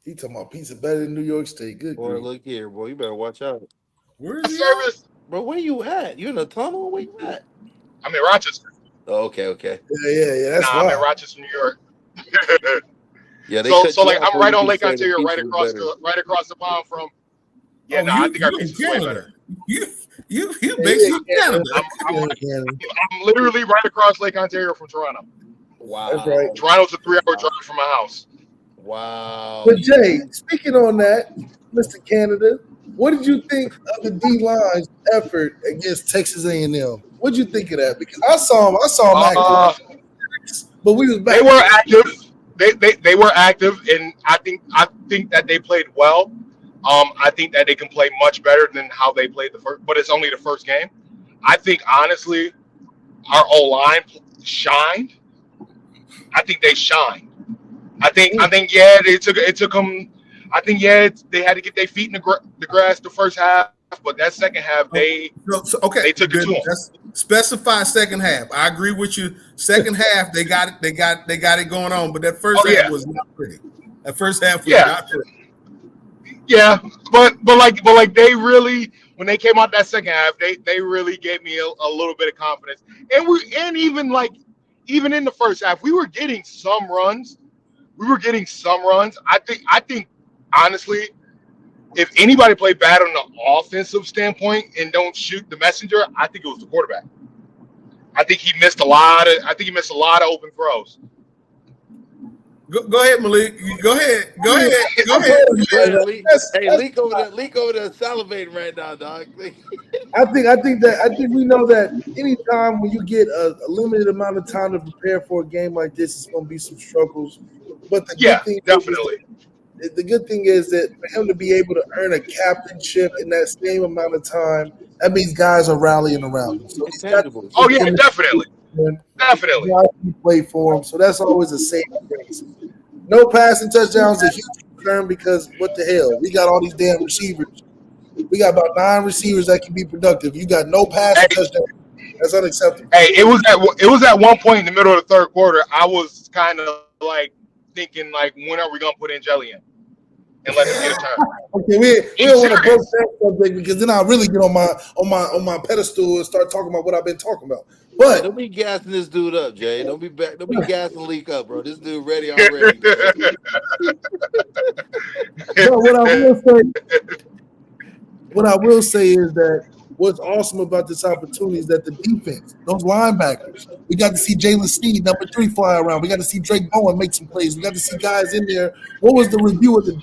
He talking about pizza better than New York State. Good. Boy, look here, boy. You better watch out. Where is he? Service. Bro, where you at? You in the tunnel? Where you at? I'm in Rochester. Oh, okay. Yeah. That's I'm in why. Rochester, New York. Yeah, they So like I'm right on Lake Ontario, right across the pond from. Yeah, I think our pizza's way better. You based in Canada. I'm literally right across Lake Ontario from Toronto. Wow. That's right. Toronto's a 3-hour drive from my house. Wow. But Jay, speaking on that, Mr. Canada, what did you think of the D-line's effort against Texas A&M? What did you think of that? Because I saw him active, but we was back. They were active. They were active, and I think that they played well. I think that they can play much better than how they played the first, but it's only the first game. I think honestly, our O-line shined. I think they shined. I think yeah, it took them. I think yeah, they had to get their feet in the grass the first half, but that second half they took it to them. Specify second half. I agree with you. Second half they got it going on, but that first half was not pretty. That first half was not pretty. Yeah, but like they really, when they came out that second half, they really gave me a little bit of confidence. And even in the first half, we were getting some runs. I think honestly, if anybody played bad on the offensive standpoint and don't shoot the messenger, I think it was the quarterback. I think he missed a lot of open throws. Go ahead, Malik. Go ahead. Go ahead. Go ahead, Leak. Hey, Leak over there salivating right now, dog. I think we know that anytime when you get a limited amount of time to prepare for a game like this, it's going to be some struggles. But Yeah, definitely. the good thing is that for him to be able to earn a captainship in that same amount of time, that means guys are rallying around him. So he's got Intangibles. Oh yeah, definitely. guys who play for him. So that's always a safe place. No passing touchdowns is a huge concern because what the hell? We got all these damn receivers. We got about 9 receivers that can be productive. You got no passing touchdowns. That's unacceptable. Hey, it was at one point in the middle of the third quarter. I was kind of like thinking, like, when are we gonna put in Jelly in and let him get a turn? Okay, we don't want to broach that subject because then I'll really get on my pedestal and start talking about what I've been talking about. But don't be gassing this dude up, Jay. Don't be gassing Leak up, bro. This dude ready already. but what I will say is that what's awesome about this opportunity is that the defense, those linebackers, we got to see Jalen Sneed, number 3, fly around. We got to see Drake Bowen make some plays. We got to see guys in there. What was the review of the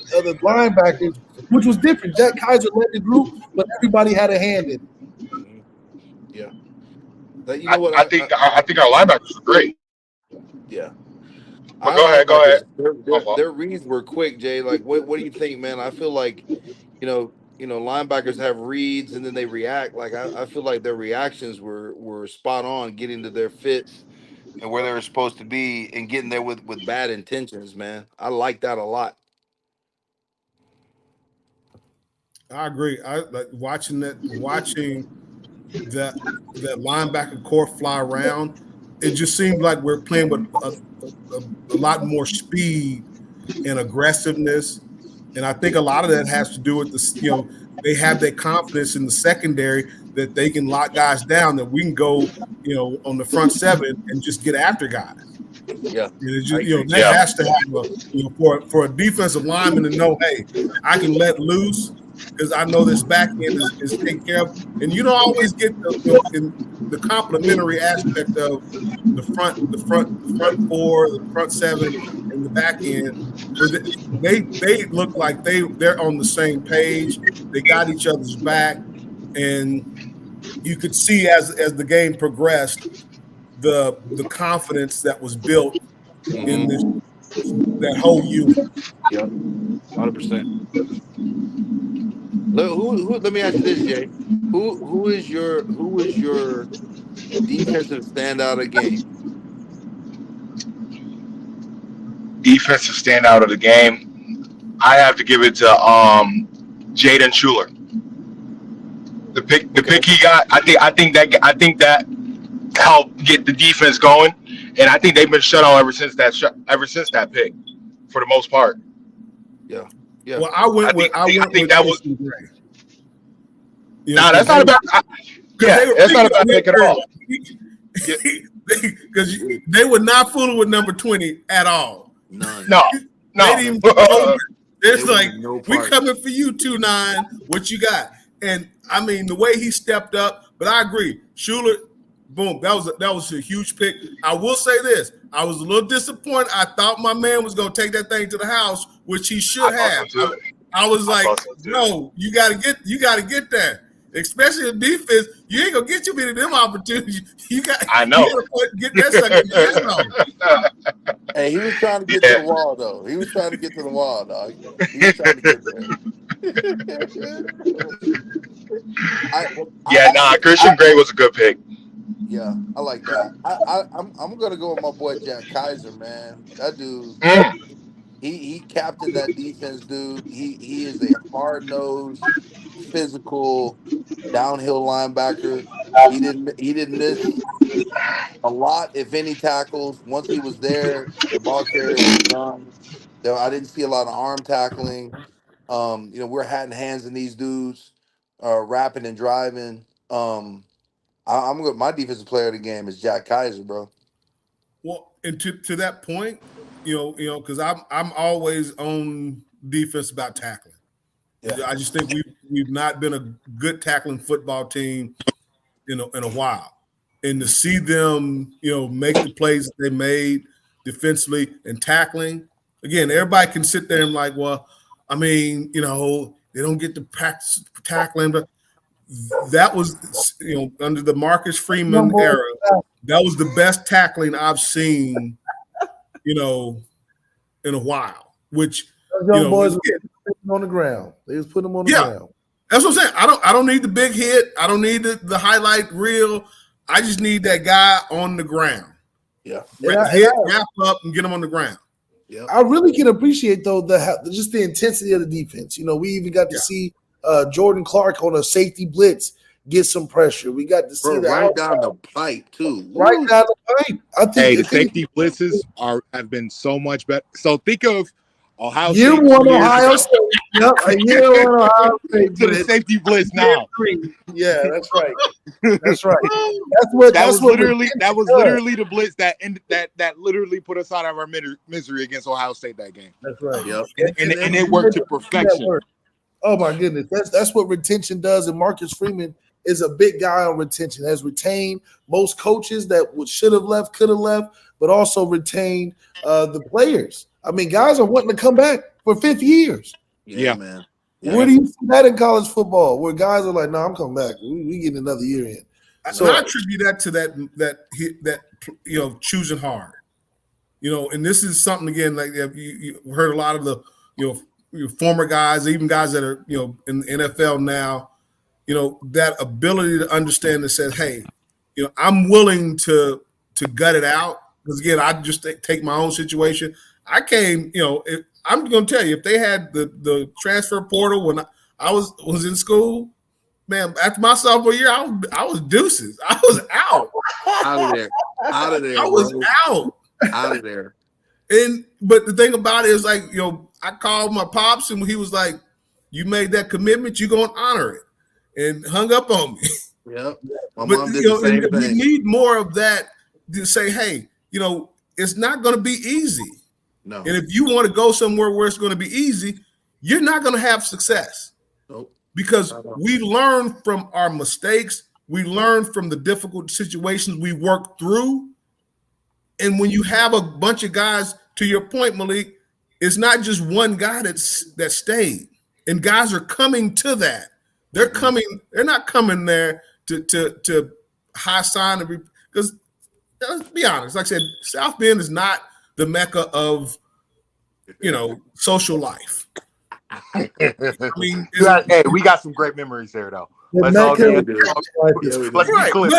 linebackers, which was different? Jack Kaiser led the group, but everybody had a hand in it. Yeah. But you know what? I think our linebackers are great. Yeah. But go ahead. Their reads were quick, Jay. Like, what do you think, man? I feel like, linebackers have reads and then they react. Like, I feel like their reactions were spot on, getting to their fits and where they were supposed to be and getting there with bad intentions, man. I like that a lot. I agree. I like watching that linebacker core fly around. It just seemed like we're playing with a lot more speed and aggressiveness, and I think a lot of that has to do with they have that confidence in the secondary that they can lock guys down, that we can go on the front 7 and just get after guys. Yeah, that has to happen for a defensive lineman to know, hey, I can let loose because I know this back end is taken care of, and you don't always get the complementary aspect of the front 4, the front 7, and the back end. They look like they're on the same page. They got each other's back, and you could see as the game progressed, the confidence that was built in that whole unit. Yep, 100%. Let me ask you this, Jay. Who is your defensive standout of the game? Defensive standout of the game, I have to give it to Jaden Schuler. The pick he got, I think that helped get the defense going, and I think they've been shut out ever since that pick, for the most part. Yeah. Well, I think that was. That's not a bad. That's not a bad pick at all. Because they were not fooling with number 20 at all. None. No. It's like, we coming for you, 2-9. What you got? And I mean, the way he stepped up. But I agree, Schuler. Boom. That was a huge pick. I will say this: I was a little disappointed. I thought my man was going to take that thing to the house, which he should have. I was like, no, you got to get that. Especially in defense, you ain't gonna get too many of them opportunities. I know. Get that second. Hey, he was trying to get to the wall, though. He was trying to get to the wall, dog. He was trying to get there. Christian Gray was a good pick. Yeah, I like that. I'm gonna go with my boy Jack Kaiser, man. That dude, he captained that defense, dude. He is a hard-nosed, physical, downhill linebacker. He didn't miss a lot, if any, tackles. Once he was there, the ball carrier was done. I didn't see a lot of arm tackling. We're hatting hands in these dudes, rapping and driving. I'm good. My defensive player of the game is Jack Kaiser, bro. Well, and to that point, because I'm always on defense about tackling. Yeah. I just think we've not been a good tackling football team in a while, and to see them, make the plays that they made defensively and tackling. Again, everybody can sit there and like, well, I mean, they don't get to practice tackling, but that was, under the Marcus Freeman era, that was the best tackling I've seen, in a while. Which young boys were putting on the ground. They was putting them on the ground. That's what I'm saying. I don't need the big hit. I don't need the highlight reel. I just need that guy on the ground. Yeah. Wrap up and get him on the ground. Yeah. I really can appreciate though just the intensity of the defense. We even got to see Jordan Clark on a safety blitz get some pressure. We got to see that right down the pipe too. Right down the pipe. I think the safety blitzes have been so much better. So think of Ohio State. Year one Ohio State. Yep, year one Ohio State. To the safety blitz now. Yeah, that's right. That's right. That was literally the blitz that literally put us out of our misery against Ohio State that game. That's right. Yep. And it worked to perfection. Oh my goodness. That's what retention does. And Marcus Freeman is a big guy on retention, has retained most coaches that should have left, could have left, but also retained the players. I mean, guys are wanting to come back for 5th years. Yeah, man. Yeah. Where do you see that in college football? Where guys are like, "No, I'm coming back. We get another year in." So I attribute that to that choosing hard. And this is something again like you heard a lot of the your former guys, even guys that are in the NFL now. That ability to understand that says, "Hey, I'm willing to gut it out." Because again, I just take my own situation. I came, I'm going to tell you, if they had the transfer portal when I was in school, man, after my sophomore year, I was deuces. I was out. Out of there. I was out of there. But the thing about it is like, I called my pops and he was like, "You made that commitment, you're going to honor it," and hung up on me. Yep. My mom did the same thing. We need more of that to say, hey, it's not going to be easy. No. And if you want to go somewhere where it's going to be easy, you're not going to have success. Nope. Because we learn from our mistakes. We learn from the difficult situations we work through. And when you have a bunch of guys, to your point, Malik, it's not just one guy that stayed. And guys are coming to that. They're not coming there to high sign because let's be honest, like I said, South Bend is not the mecca of social life. I mean, hey, we got some great memories there though. Let's be clear.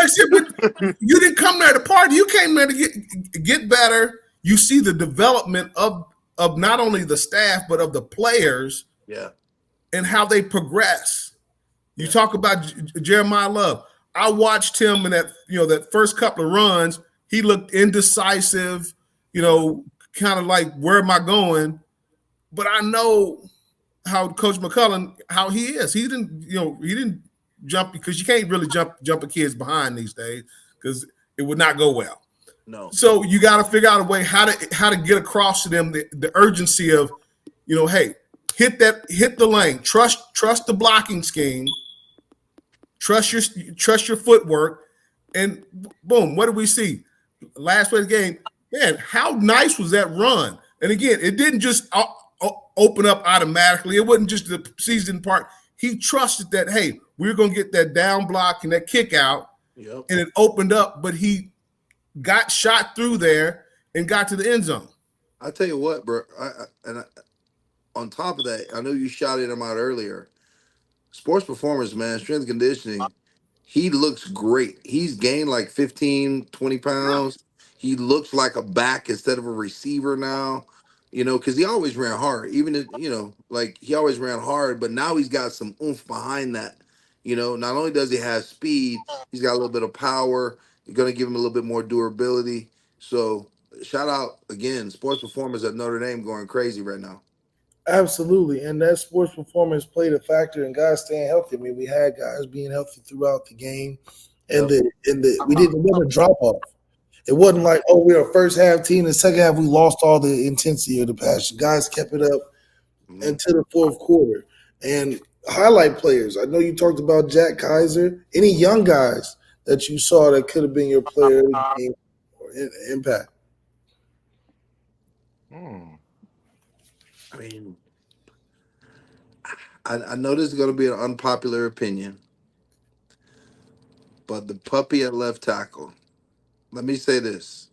You didn't come there to party. You came there to get better. You see the development of not only the staff but of the players. Yeah. And how they progress. You talk about Jeremiah Love. I watched him in that first couple of runs. He looked indecisive, kind of like, where am I going? But I know how Coach McCullough, how he is. He didn't jump, because you can't really jump a kid's behind these days because it would not go well. No. So you got to figure out a way how to get across to them the urgency of, hey, hit the lane, trust the blocking scheme, trust your footwork, and boom, what do we see? Last play of the game, man, how nice was that run? And again, it didn't just open up automatically. It wasn't just the season part. He trusted that, hey, we're going to get that down block and that kick out, and it opened up, but he got shot through there and got to the end zone. I tell you what, bro, on top of that, I know you shouted him out earlier. Sports performance, man, strength and conditioning, he looks great. He's gained like 15, 20 pounds. He looks like a back instead of a receiver now, because he always ran hard. Even if, he always ran hard, but now he's got some oomph behind that. Not only does he have speed, he's got a little bit of power. You're going to give him a little bit more durability. So shout out, again, sports performance at Notre Dame going crazy right now. Absolutely, and that sports performance played a factor in guys staying healthy. I mean, we had guys being healthy throughout the game, and we didn't want a drop off. It wasn't like, oh, we're a first half team, the second half we lost all the intensity or the passion. Guys kept it up into the fourth quarter. And highlight players, I know you talked about Jack Kaiser. Any young guys that you saw that could have been your player of the game or impact? I mean, I know this is going to be an unpopular opinion, but the puppy at left tackle. Let me say this.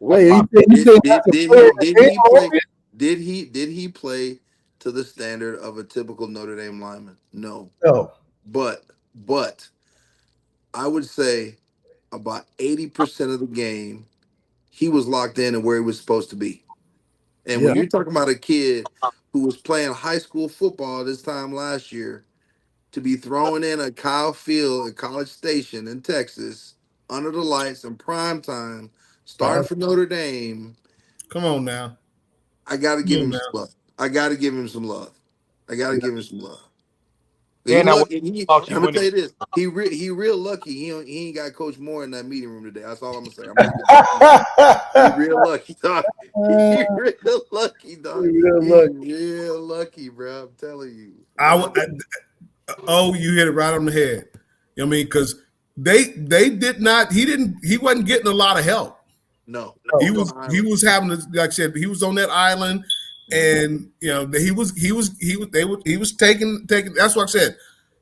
Wait, you Did, say did, that's a did player he of the did game he play already? did he play to the standard of a typical Notre Dame lineman? No. No. But I would say about 80% of the game he was locked in and where he was supposed to be. And when Yeah. you're talking about a kid who was playing high school football this time last year, to be throwing in a Kyle Field at College Station in Texas under the lights in prime time, starting for Notre Dame, Come on now. I got to Come give on him now. some love. I got to give him some love. He And I was lucky. lucky I'm gonna when tell he you this. He real lucky. He ain't got Coach Moore in that meeting room today. That's all I'm gonna say. I'm gonna get he real lucky, dog. He real lucky, dog. He real lucky, bro. I'm telling you. You hit it right on the head. I mean, because they did not. He wasn't getting a lot of help. No. He was having to, like I said, he was on that island, and he was taking. That's what I said.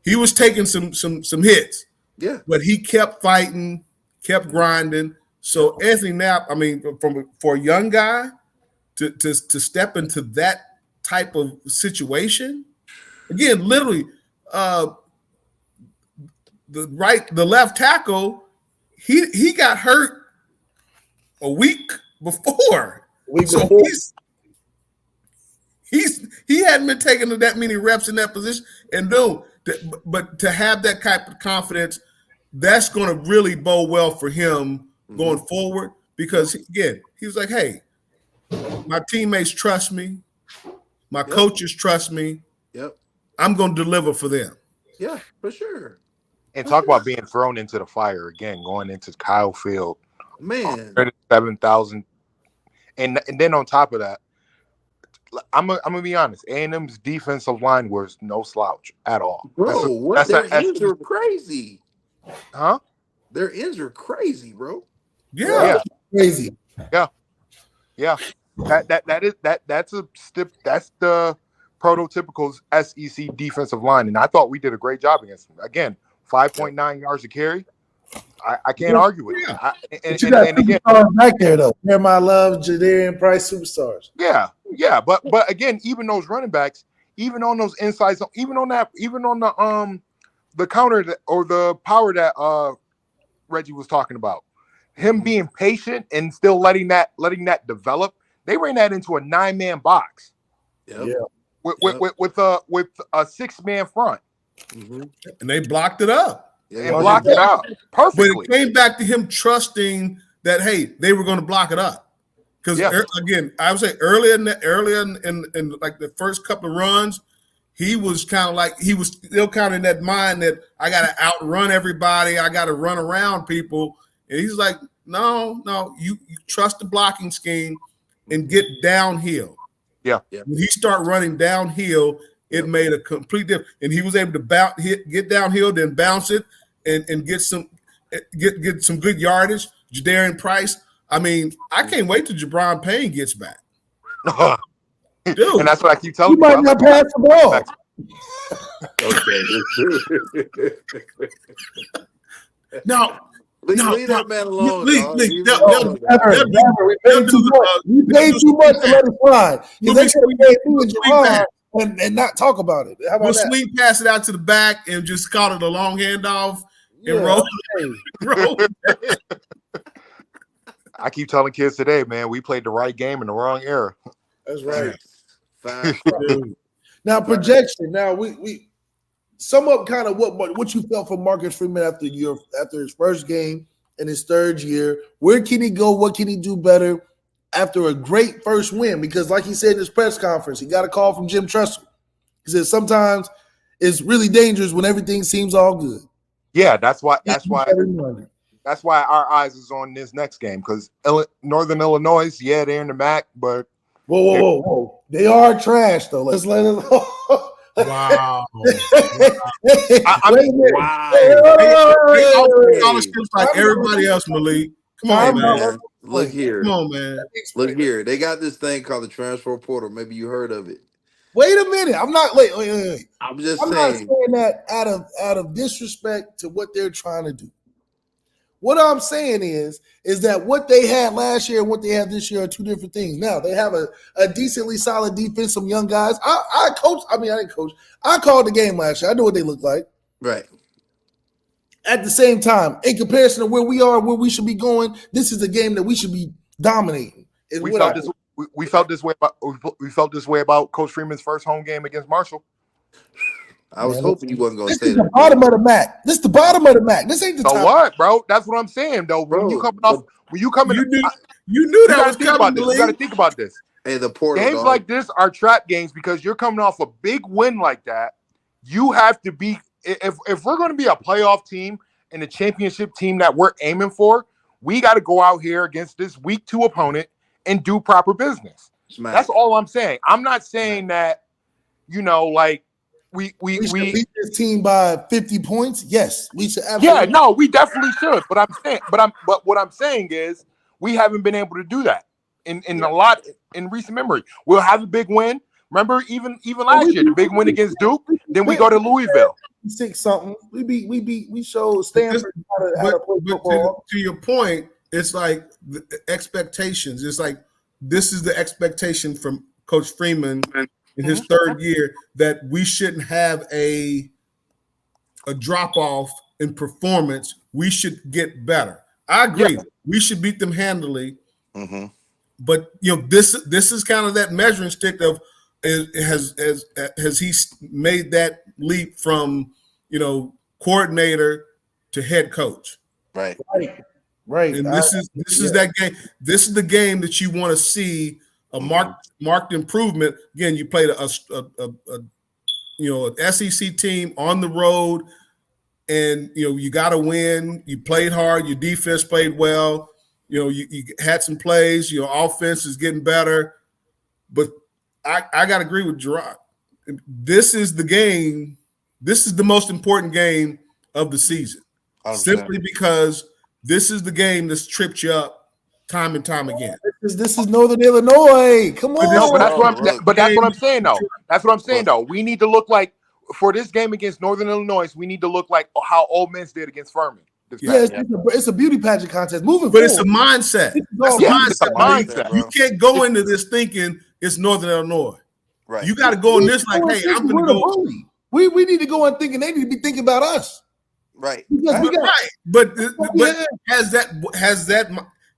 He was taking some hits. Yeah. But he kept fighting, kept grinding. So Anthony Knapp, I mean, for a young guy to step into that type of situation, again, literally, the left tackle, he got hurt a week before. He hadn't been taking that many reps in that position, and but to have that type of confidence, that's going to really bode well for him going forward. Because again, he was like, "Hey, my teammates trust me, my coaches trust me. Yep, I'm going to deliver for them." Yeah, for sure. And talk about being thrown into the fire again, going into Kyle Field, man, 37,000, and then on top of that, I'm gonna be honest. A&M's defensive line was no slouch at all. Bro, their ends are crazy. Huh? Their ends are crazy, bro. Yeah. Crazy. Yeah. That's the prototypical SEC defensive line, and I thought we did a great job against them. Again, 5.9 yards to carry. I can't argue with it. And again, back there though. Jeremiah Love, Jadarian Price, superstars. Yeah. But again, even those running backs, even on those insides, even on the counter or the power that Reggie was talking about, him being patient and still letting that develop. They ran that into a 9-man box. Yeah. With a 6-man front. Mm-hmm. And they blocked it up. And blocked it out perfectly. But it came back to him trusting that, hey, they were going to block it up. Because again, I would say earlier in like the first couple of runs, he was kind of like, he was still kind of in that mind that I got to outrun everybody, I got to run around people, and he's like, no, you trust the blocking scheme and get downhill. Yeah. When he started running downhill, it made a complete difference, and he was able to get downhill, then bounce it, and get some good yardage. Jadarian Price. I mean, I can't wait till Jabron Payne gets back. Dude, and that's what I keep telling you. He might not pass the ball. No. Leave that man alone. We paid too much to let it slide. Because they should have paid you and Jabron and not talk about it. How about we'll that? swing pass it out to the back and just call it a long handoff and roll. I keep telling kids today, man, we played the right game in the wrong era. That's right. Fast. Now projection. Now we sum up kind of what you felt from Marcus Freeman after his first game in his third year. Where can he go? What can he do better after a great first win? Because like he said in his press conference, he got a call from Jim Tressel. He said sometimes it's really dangerous when everything seems all good. Yeah, that's why our eyes is on this next game, because Northern Illinois, they're in the MAC, but whoa, they are trash though. Let's Wow. I Wait a mean, minute. Wow. Hey, They all play hey, scholarships like everybody else, Malik. Come Hey on, Time out. man. Let man, me look explain. here. Come on, man. Let me explain. Look here. They got this thing called the transfer portal. Maybe you heard of it. Wait a minute. I'm not. Wait. I'm just I'm not saying. saying that out of disrespect to what they're trying to do. What I'm saying is that what they had last year and what they have this year are two different things. Now they have a decently solid defense, some young guys. I coach. I mean, I didn't coach. I called the game last year. I know what they look like. Right. At the same time, in comparison to where we are, where we should be going, this is a game that we should be dominating. Is we what felt I this. We felt this way about. We felt this way about Coach Freeman's first home game against Marshall. I was Man, hoping you wasn't gonna this say is the that, bottom of the MAC. This is the bottom of the MAC. This ain't the So top. what, bro? That's what I'm saying, though. When you bro. coming off, when you coming, You knew I- you knew you that got to was think coming, about this. You got to Malik. think about this. Hey, the portal Games dog. like this are trap games because you're coming off a big win like that. You have to be if we're going to be a playoff team and a championship team that we're aiming for, we got to go out here against this week 2 opponent and do proper business. Smack. That's all I'm saying. I'm not saying that, like we should beat this team by 50 points. Yes, we should absolutely. yeah, no, we definitely should. But what I'm saying is we haven't been able to do that in a lot in recent memory. We'll have a big win. Remember, even last year, the big win against Duke. Then we go to Louisville. 6-something. We showed Stanford how to play But football. to your point, it's like the expectations. It's like this is the expectation from Coach Freeman in his third year that we shouldn't have a drop off in performance. We should get better. I agree. Yeah. We should beat them handily. Mm-hmm. But this is kind of that measuring stick of has he made that leap from coordinator to head coach. Right. Right. And this is that game. This is the game that you want to see a marked improvement. Again, you played an SEC team on the road, and you got to win. You played hard. Your defense played well. You had some plays. Your offense is getting better. But I got to agree with Gerard. This is the game. This is the most important game of the season, 100%. simply because this is the game that's tripped you up time and time again. This is Northern Illinois. Come on. No, but that's what I'm saying though. That's what I'm saying though. We need to look like for this game against Northern Illinois. We need to look like how Ole Miss did against Furman. It's a beauty pageant contest. Moving But forward. it's a mindset. It's a mindset. You can't go into this thinking it's Northern Illinois. Right. You got to go in this like, hey, I'm going to go. We need to go in thinking they need to be thinking about us. Right. Because we got, Right. But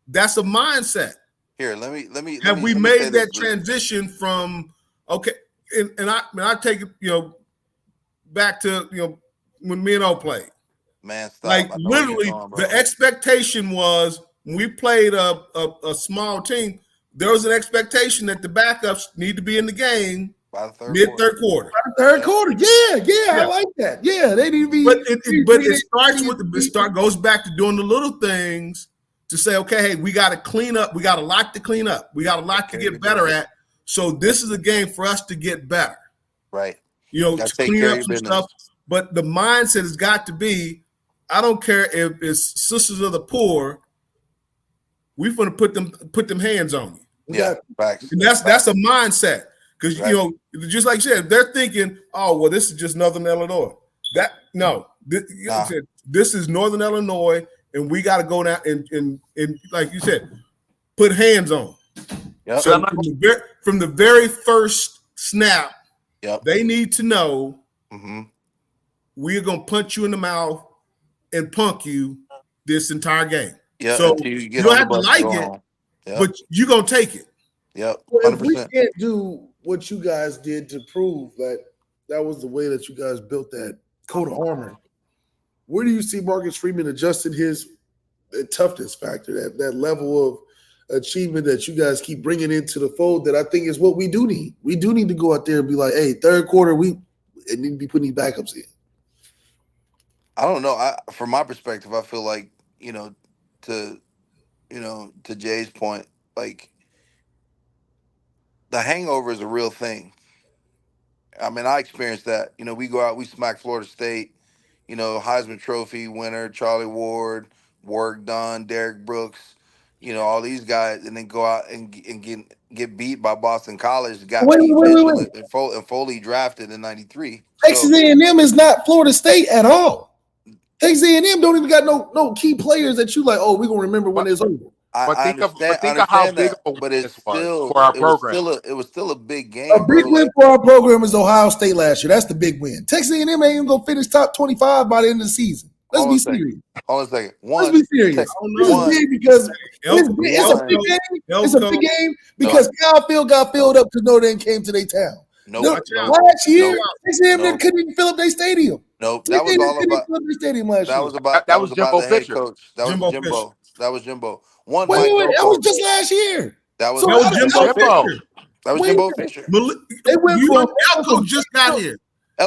that's a mindset. Here, let me. Have we made that transition from and I take it back to when me and O played. Man, stop. Like literally, the expectation was when we played a small team, there was an expectation that the backups need to be in the game by the mid-third quarter. Third quarter, yeah, I like that. Yeah, they need to be. But it starts with goes back to doing the little things to say, okay, hey, we got to clean up. We got a lot to clean up. We got a lot to get better at. So this is a game for us to get better. Right. To clean up some stuff. But the mindset has got to be, I don't care if it's sisters of the poor, we're going to put them hands on you. Yeah, facts. And that's a mindset. Because just like you said, they're thinking, oh, well, this is just Northern Illinois. This is Northern Illinois, and we got to go down and like you said, put hands on. Yep. So from the very first snap, they need to know we're gonna punch you in the mouth and punk you this entire game. Yeah. So you don't have to like it, but you're gonna take it. Yep. 100%. Well, if we can't do what you guys did to prove that was the way that you guys built that coat of armor, where do you see Marcus Freeman adjusting his toughness factor, that level of achievement that you guys keep bringing into the fold? That I think is what we do need. We do need to go out there and be like, hey, third quarter, we need to be putting these backups in. I don't know. From my perspective, I feel like, to Jay's point, like the hangover is a real thing. I mean, I experienced that. We go out, we smack Florida State. Heisman Trophy winner Charlie Ward, work done, Derek Brooks. All these guys, and then go out and get beat by Boston College. Got Pete Mitchell Wait. and Foley drafted in '93. Texas A&M is not Florida State at all. Texas A&M don't even got no key players that you like. Oh, we're gonna remember when it's over. I understand how big that, of a but win it's this was still for our it was program. still a big A game, big bro. win for our program is Ohio State last year. That's the big win. Texas A&M ain't even gonna finish top 25 by the end of the season. Let's be serious. Hold on a second. Let's be serious. This is big because it's a big game. It's a big game because Kyle Field got filled up because Notre Dame came to their town. Last year, Texas A&M couldn't even fill up their stadium. Nope, that was all about their stadium last year. That was about Jimbo the head Fisher. coach. That was Jimbo. That was Jimbo. Wait, that was just last year. That was Jimbo Fisher. That was Jimbo Fisher. They went from Elko just got here.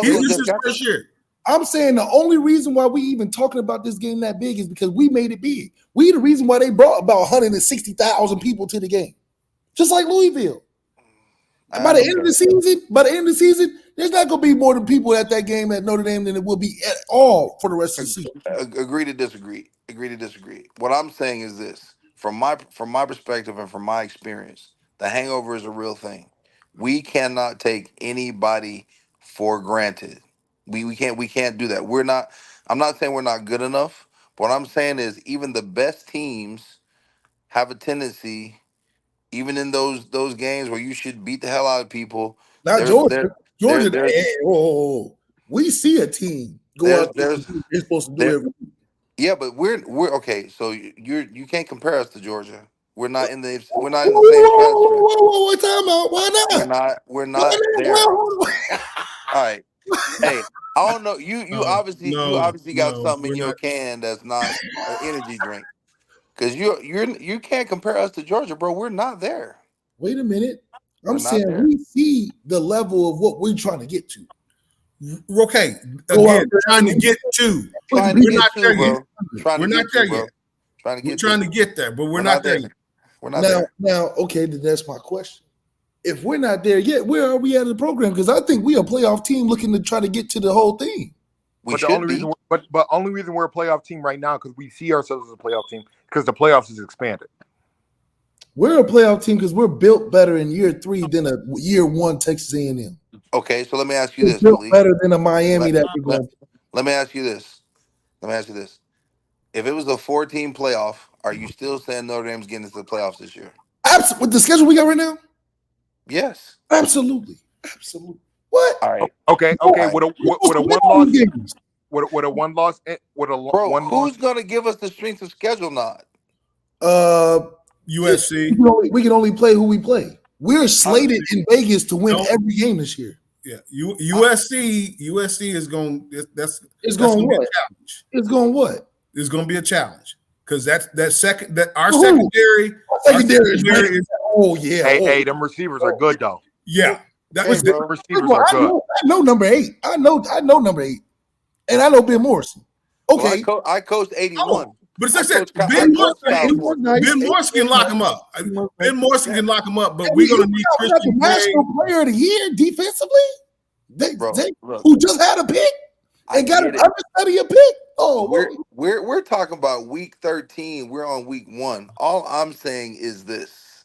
This is his first year. I'm saying the only reason why we even talking about this game that big is because we made it big. We the reason why they brought about 160,000 people to the game, just like Louisville. By the end of the season, there's not going to be more than people at that game at Notre Dame than it will be at all for the rest of the season. Agree to disagree. What I'm saying is this: from my perspective and from my experience, the hangover is a real thing. We cannot take anybody for granted. We can't do that. I'm not saying we're not good enough. But what I'm saying is even the best teams have a tendency, even in those games where you should beat the hell out of people. Not Georgia. We see a team go out there. They're supposed to do it. Yeah, but we're okay. So you can't compare us to Georgia. We're not in the same stratosphere. Whoa, time out. Why not? We're not there. All right. Hey, I don't know. You obviously got something in your can that's not an energy drink. Because you can't compare us to Georgia, bro. We're not there. Wait a minute. I'm saying we see the level of what we're trying to get to. Okay, again, trying to get to. We're not there yet. We're not there yet. We're trying to get there, but we're not there yet. We're not there. Now, okay, then that's my question. If we're not there yet, where are we at in the program? Because I think we're a playoff team looking to try to get to the whole thing. But the only reason we're a playoff team right now because we see ourselves as a playoff team because the playoffs is expanded. We're a playoff team because we're built better in year 3 than a year 1 Texas A&M. Okay, so let me ask you this. Built better than a Miami that we're going. Let me ask you this. If it was a 4-team playoff, are you still saying Notre Dame's getting into the playoffs this year? Absolutely. With the schedule we got right now? Yes. Absolutely. What? All right. Okay. With a one loss. Who's gonna give us the strength of schedule nod? USC. We can only play who we play. We're slated in Vegas to win every game this year. Yeah, USC is going. It's going to be a challenge. It's going what? It's going to be a challenge because our secondary is. Oh yeah. Hey, them receivers are good though. Yeah, receivers are good. I know number 8. I know number 8, and I know Ben Morrison. Okay, well, I coached 81. But it's like Ben Morrison can lock him up. Ben Morrison can lock him up, but we're going to need Christian National Player of the Year defensively. Who just had a pick and got an understudy a pick. Oh, we're talking about week 13. We're on week 1. All I'm saying is this: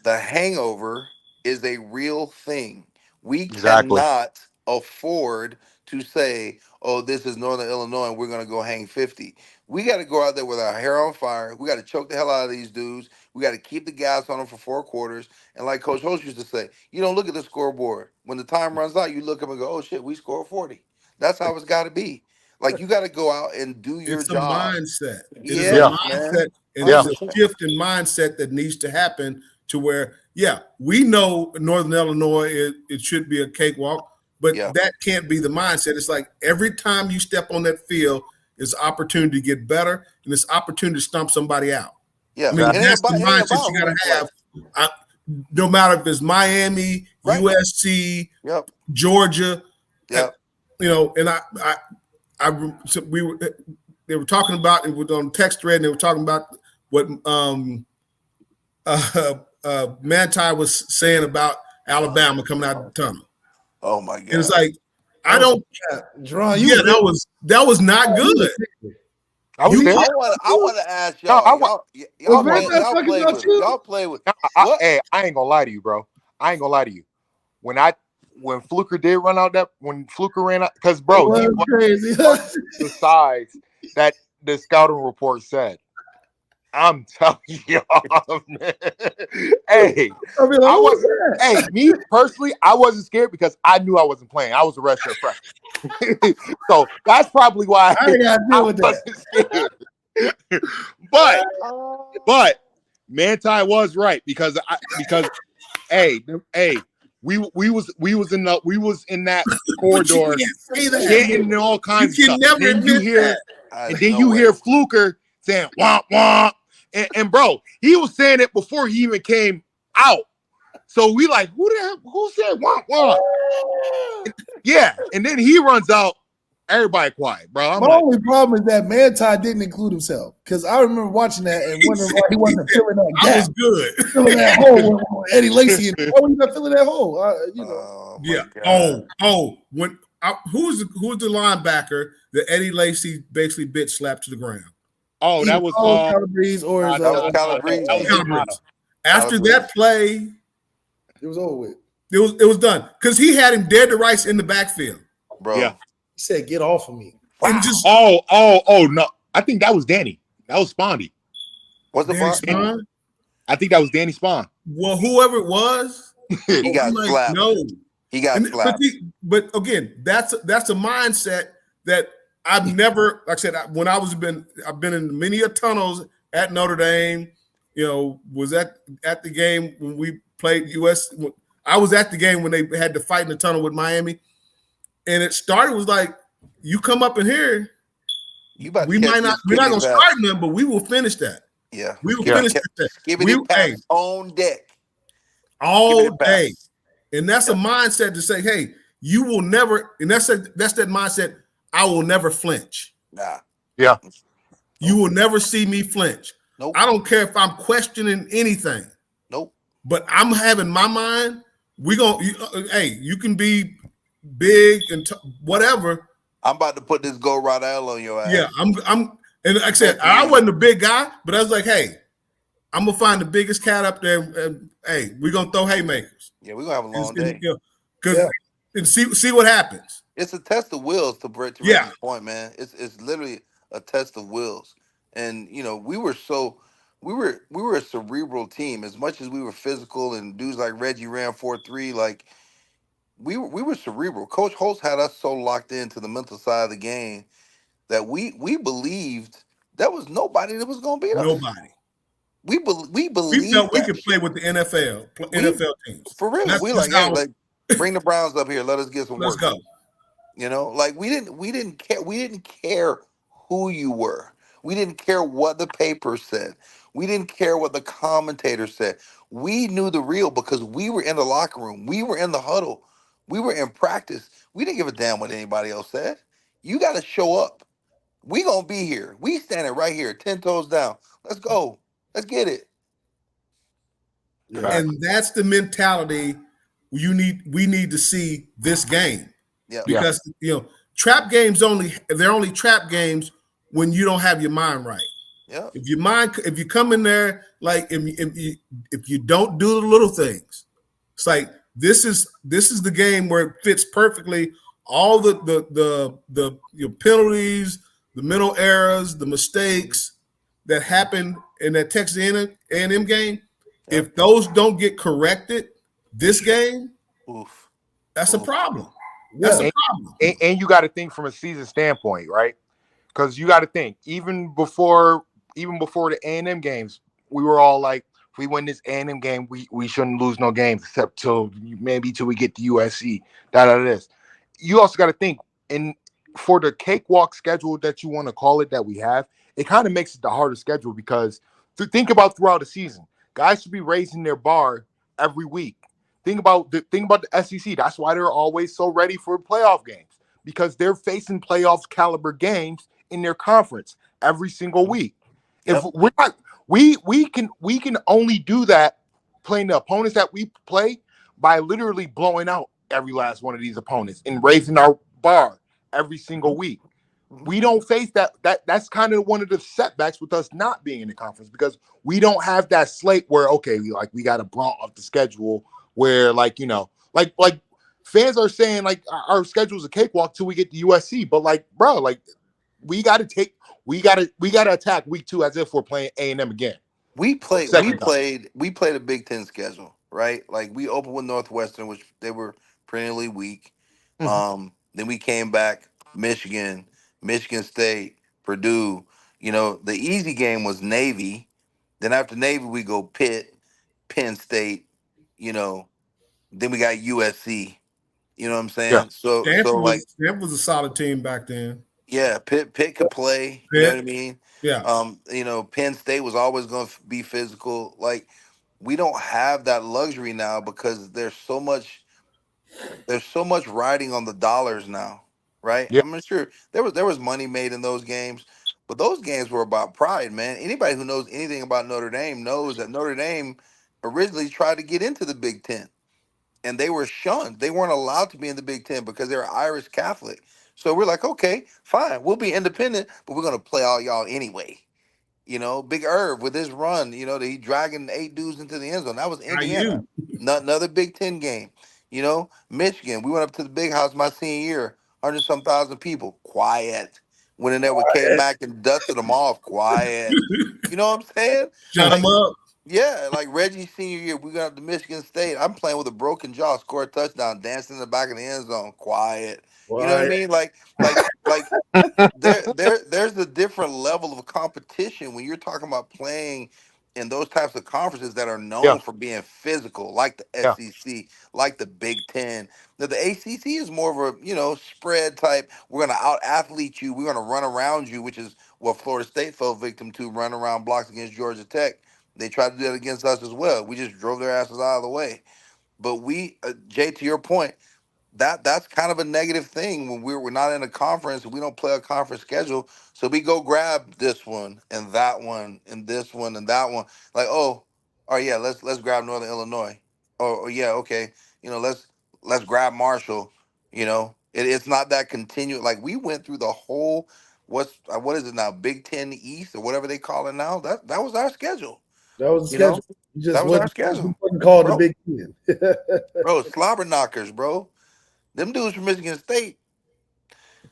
the hangover is a real thing. We cannot afford to say, "Oh, this is Northern Illinois, and we're going to go hang 50." We got to go out there with our hair on fire. We got to choke the hell out of these dudes. We got to keep the gas on them for 4 quarters. And like Coach Host used to say, you don't look at the scoreboard. When the time runs out, you look up and go, oh, shit, we scored 40. That's how it's got to be. Like, you got to go out and do your job. It's a mindset. It is a mindset. And there's a shift in mindset that needs to happen to where, we know Northern Illinois, it should be a cakewalk, but that can't be the mindset. It's like every time you step on that field, it's an opportunity to get better, and it's opportunity to stomp somebody out. Yeah, I mean, that's the mindset you got to have. No matter if it's Miami, USC, Georgia, and they were talking about it on the text thread, and they were talking about what Manti was saying about Alabama coming out of the tunnel. Oh my And it's god. like, I don't. Jerron, Yeah, that was not good. I was You there. I can't. want to ask No, y'all. Y'all Was play. Van Y'all talking play about with him. you? Y'all play with I, what? hey, I ain't gonna lie to you, bro. I ain't gonna lie to you. When Fluker did run out when Fluker ran out, because bro, he It was crazy. the size that the scouting report said. I'm telling y'all, man. Hey, I mean, like, I who was wasn't. that? Hey, me personally, I wasn't scared because I knew I wasn't playing. I was a redshirt freshman, so that's probably why I ain't got to deal I with that. wasn't scared. But Manti was right because hey, we was in that But you corridor can't say that. chanting and all You kinds of can stuff. never And then you admit hear that. and There's then no you way. hear Fluker saying womp womp. And bro, he was saying it before he even came out. So we like, who said womp womp? Yeah. And then he runs out, everybody quiet, bro. I'm My like, only problem is that Manti didn't include himself because I remember watching that and wondering why he wasn't filling that I gap, was good. filling that hole with Eddie Lacy. Why was he not filling that hole? Oh my Yeah. god. When who's the linebacker that Eddie Lacy basically bitch slapped to the ground? oh, that was Calabrese or his, That was Calabrese. that was Calabrese. Ivana. After that play, it was over with. it was done because he had him dead to rights in the backfield. Bro. Yeah. He said, "Get off of me." Wow. And just Oh no. I think that was Danny. That was Spondy. What's the Danny fun? Spahn. I think that was Danny Spawn. Well, whoever it was, He got I'm like, slapped. no. He got slapped. But again, that's a mindset that I've never, like I said, when I've been in many tunnels at Notre Dame. You know, was at the game when we played US. I was at the game when they had to fight in the tunnel with Miami, and it started was like, you come up in here, we're not gonna start them, but we will finish that. Yeah, we will finish that. Skibbity pass on deck all day. And that's a mindset to say, hey, you will never, and that's that mindset, I will never flinch. Nah. Yeah. You will never see me flinch. Nope. I don't care if I'm questioning anything. Nope. But I'm having my mind, you can be big and whatever. I'm about to put this Go Rodell on your ass. Yeah, I'm and like I said, I wasn't a big guy, but I was like, hey, I'm gonna find the biggest cat up there, and hey, we're gonna throw haymakers. Yeah, we're gonna have a long day. And see what happens. It's a test of wills to Reggie's point, man. It's literally a test of wills. And you know, we were a cerebral team. As much as we were physical and dudes like Reggie ran 4.3, like we were cerebral. Coach Holtz had us so locked into the mental side of the game that we believed there was nobody that was gonna beat us. Nobody. We believed we felt we could play with the NFL teams. For real. We like, hey, like, bring the Browns up here. Let us get some work. Let's go. You know, like we didn't care who you were. We didn't care what the paper said. We didn't care what the commentator said. We knew the real because we were in the locker room. We were in the huddle. We were in practice. We didn't give a damn what anybody else said. You got to show up. We gonna be here. We standing right here, 10 toes down. Let's go. Let's get it. Yeah. And that's the mentality we need to see this game. Yeah. Because trap games they're only trap games when you don't have your mind right. Yeah. If you come in there like if you don't do the little things, it's like this is the game where it fits perfectly. All the penalties, the mental errors, the mistakes that happened in that Texas A&M game, if those don't get corrected this game, that's a problem. That's a problem. And you got to think from a season standpoint, right? Because you got to think even before the A&M games, we were all like, if we win this A&M game, we shouldn't lose no games except till we get to USC. This. You also got to think, and for the cakewalk schedule that you want to call it that we have, it kind of makes it the harder schedule because think about throughout the season, guys should be raising their bar every week. Think about the SEC. That's why they're always so ready for playoff games because they're facing playoffs caliber games in their conference every single week. Yep. If we're not, we can only do that playing the opponents that we play by literally blowing out every last one of these opponents and raising our bar every single week. We don't face that. That's kind of one of the setbacks with us not being in the conference, because we don't have that slate where, okay, we got a brunt of the schedule where, like, you know, like fans are saying like our schedule is a cakewalk till we get to USC, but like, bro, like we got to attack week 2 as if we're playing A&M again. We played Second time. a Big Ten schedule, right? Like we opened with Northwestern, which they were perennially weak. Then we came back, Michigan, Michigan State, Purdue. You know, the easy game was Navy. Then after Navy, we go Pitt, Penn State. You know, then we got USC. You know what I'm Yeah. saying? So like, Stanford was a solid team back then. yeah, Pitt could play. You know what I mean? Yeah. You know, Penn State was always going to be physical. Like, we don't have that luxury now because there's so much riding on the dollars now, right? Yeah. I'm not sure there was money made in those games, but those games were about pride, man. Anybody who knows anything about Notre Dame knows that Notre Dame originally tried to get into the Big Ten, and they were shunned. They weren't allowed to be in the Big Ten because they're Irish Catholic. So we're like, okay, fine, we'll be independent, but we're gonna play all y'all anyway. You know, Big Irv with his run, you know, that he dragging 8 dudes into the end zone. That was Indiana. Another Big Ten game. You know, Michigan. We went up to the big house my senior year, 100-some thousand people. Quiet. Went in there with K Mac and dusted them off. Quiet. You know what I'm saying? Shut Like, them up. yeah, like Reggie senior year, we got up to Michigan State. I'm playing with a broken jaw, score a touchdown, dancing in the back of the end zone. Quiet. You know what I mean? Like there's a different level of competition when you're talking about playing in those types of conferences that are Yeah. known for being physical, like the Yeah. SEC, like the Big Ten. Now the ACC is more of a, you know, spread type. We're gonna out athlete you. We're gonna run around you, which is what Florida State fell victim to, run around blocks against Georgia Tech. They tried to do that against us as well. We just drove their asses out of the way. But we, Jay, to your point, that's kind of a negative thing when we're not in a conference and we don't play a conference schedule. So we go grab this one and that one and this one and that one. Like, oh yeah, let's grab Northern Illinois. Or yeah, okay, you know, let's grab Marshall. You know, it's not that continued. Like we went through the whole what is it now, Big Ten East or whatever they call it now. That was our schedule. That was the You know, schedule. You just that was our wasn't schedule, called the bro. Big Ten. Bro, slobber knockers, bro. Them dudes from Michigan State.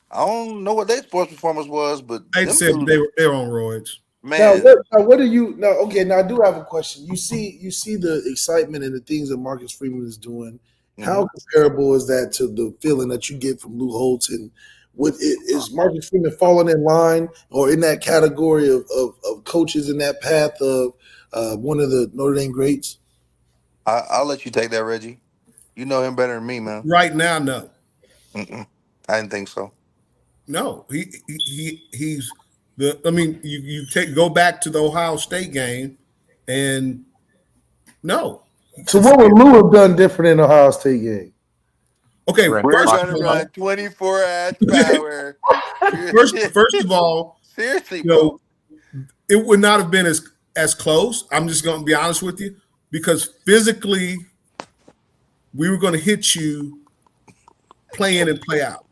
I don't know what their sports performance was, but I them said dudes, they were on roids. man. Now, what do you now? Okay, now I do have a question. You see the excitement and the things that Marcus Freeman is doing. How comparable is that to the feeling that you get from Lou Holtz? And is Marcus Freeman falling in line or in that category of coaches in that path of one of the Notre Dame greats? I'll let you take that, Reggie. You know him better than me, man. Right now, no. I didn't think so. No, he's the. I mean, you go back to the Ohio State game, and no. So what would Lou have done different in the Ohio State game? Okay, We're gonna run 24 ass power. First of all, seriously, bro, it would not have been as close. I'm just going to be honest with you, because physically, we were going to hit you, play in and play out.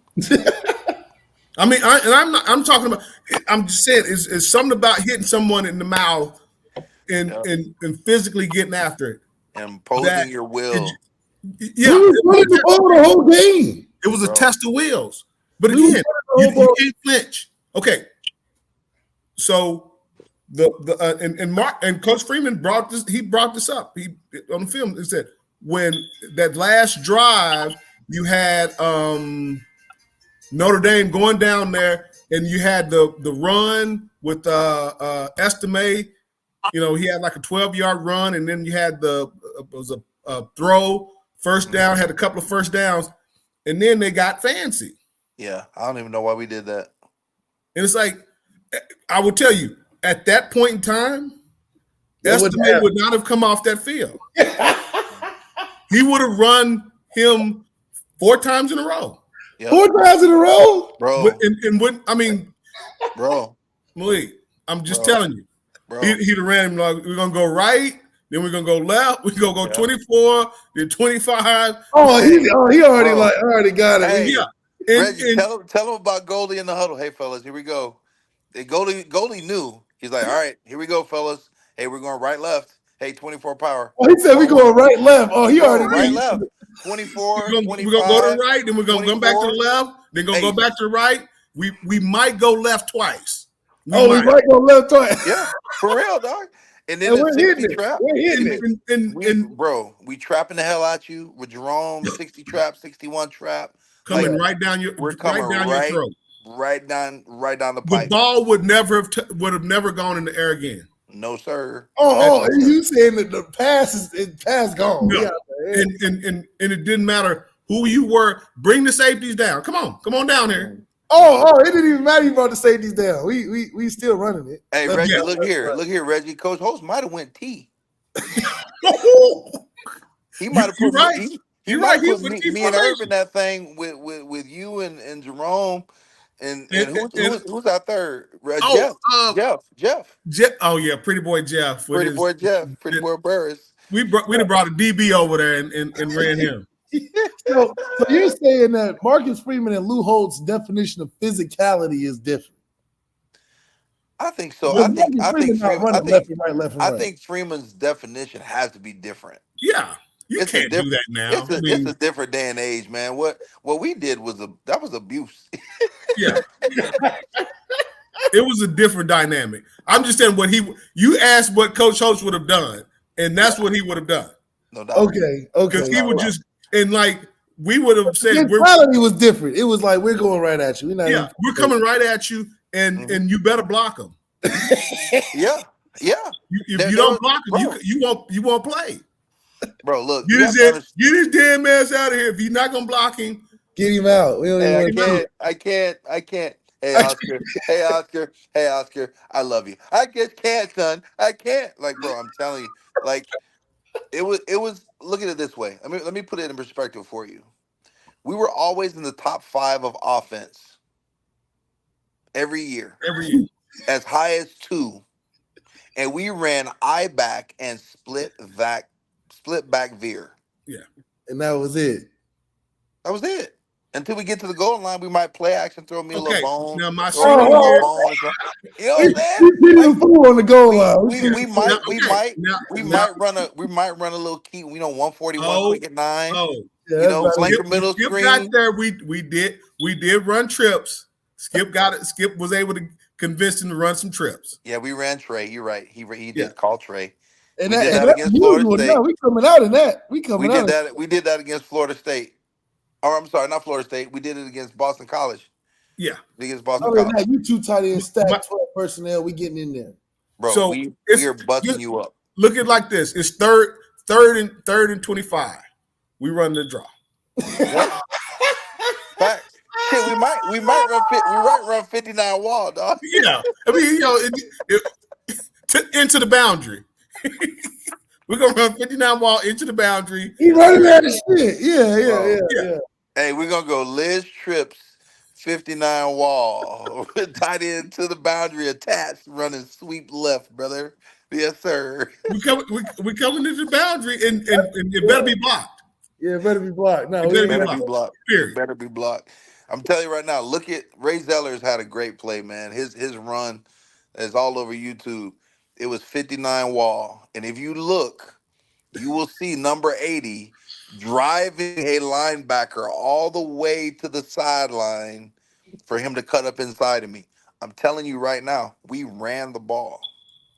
I mean, I'm talking about. I'm just saying, it's something about hitting someone in the mouth and physically getting after it, imposing your will. Yeah, the whole game. It was a test of wills. But again, you can't flinch. Okay, so and Coach Freeman brought this. He brought this up. He on the film. He said when that last drive you had Notre Dame going down there, and you had the run with Estime. You know, he had like a 12-yard run, and then you had it was a throw, first down, had a couple of first downs, and then they got fancy. Yeah, I don't even know why we did that. And it's like, I will tell you, at that point in time, Estime would not have come off that field. He would have run him 4 times in a row. Yep. 4 times in a row, bro. And when I mean, bro, Malik, I'm just telling you, bro. He'd have ran him like, we're gonna go right, Then we're gonna go left. We're gonna go 24, then 25. Oh, he already Bro. already got it. Hey, Yeah. Reggie, tell him about Goldie in the huddle. Hey, fellas, here we go. Goldie knew. He's like, all right, here we go, fellas. Hey, we're going right, left. Hey, 24 power. Oh, he said we going right, left. Oh, he already right, knew. left. 24, We're 25. gonna go to the right, then we're gonna come back to the 24. left, then gonna go Hey. back to the right. We might go left twice. We might go left twice. Yeah, for real, dog. And then And the we're 60 hitting it. trap. We're hitting it. Bro, we trapping the hell out you with Jerome, 60 trap, 61 trap. Coming Like, right down your we're coming your throat. right down the The pipe. ball would have never gone in the air again. No, sir. Oh, you saying that the pass is gone? No. Yeah, And it didn't matter who you were. Bring the safeties down. Come on down here. Oh, it didn't even matter. You brought the safeties down. We still running it. Hey, Let's Reggie, go. look here, Reggie. Coach Host might have went T. He might have put right. He You're might right. have put me and Herb in that thing with you and Jerome and who's our third? Jeff. Oh yeah, pretty boy Jeff. Pretty boy Burris. We done brought a DB over there and ran him. So you're saying that Marcus Freeman and Lou Holt's definition of physicality is different? I think so. Well, I think Freeman's definition has to be different. Yeah, you can't do that now. It's a different day and age, man. What we did was abuse. Yeah, it was a different dynamic. I'm just saying you asked what Coach Holtz would have done, and that's what he would have done. No doubt. Okay. Because he would just and like we would have said, physicality was different. It was like we're going right at you. We're coming right at you, and you better block them. Yeah. If you don't block him, you won't play. Bro, look. Get his damn ass out of here. If you're not gonna block him, get him out. I can't. Hey Oscar. I love you. I just can't, son. I can't. Like, bro, I'm telling you. Like, it was. Look at it this way. I mean, let me put it in perspective for you. We were always in the top 5 of offense every year. As high as 2. And we ran I back and split back veer. Yeah. And that was it. That was it. Until we get to the goal line, we might play action, throw me a little bone. Now my you know what I'm saying? On the goal line. We might run a little key. 141 quick at 9. Flanker middle Skip screen. got there. We did run trips. Skip got it. Skip was able to convince him to run some trips. Yeah, we ran Trey. You're right. He did call Trey. And we did that against Florida State. No, we coming out in that. We did that against Florida State. Or I'm sorry, not Florida State. We did it against Boston College. Yeah, against Boston College. You 2 tight end stack 12 personnel. We getting in there, bro. So we are busting you up. Look at it like this. It's third and 25. We run the draw. Facts. Shit, we might run 59 wall, dog. Yeah, I mean, into the boundary. We're gonna run 59 wall into the boundary. He running out of shit. Yeah. Hey, we're gonna go Liz Trips 59 wall, tight end to the boundary, attached, running sweep left, brother. Yes, sir. We coming into the boundary, and it better be blocked. Yeah, it better be blocked. No, it better be blocked. It better be blocked. I'm telling you right now. Look at Ray Zeller's had a great play, man. His run is all over YouTube. It was 59 wall, and if you look, you will see number 80 driving a linebacker all the way to the sideline for him to cut up inside of me. I'm telling you right now, we ran the ball.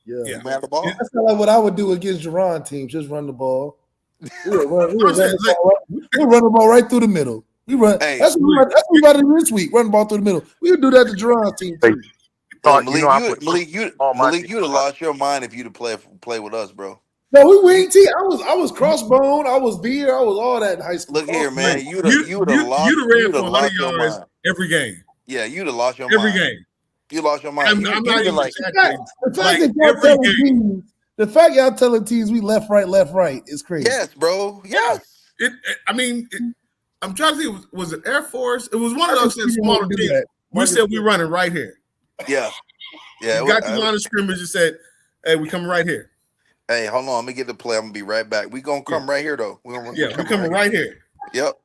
Yeah. We ran the ball. That's not like what I would do against JARRON teams. Just run the ball. We'll run the ball right through the middle. We run. Hey, that's what we got to do this week. Run the ball through the middle. We would do that to JARRON team too. Malik, you'd have lost your mind if you'd have play with us, bro. No, we wing T. I was crossbone. I was beer. I was all that in high school. Look here, man. You'd have lost your mind every game. Yeah, you'd have lost your mind every game. You lost your mind. I'm not even like the fact y'all telling teams we left, right is crazy. Yes, bro. Yes. I'm trying to think. Was it Air Force? It was one of those smaller teams. We said we running right here. Yeah. We got the line of scrimmage and said, "Hey, we coming right here." Hey, hold on. Let me get the play. I'm gonna be right back. We gonna come right here though. We're coming right here. Yep.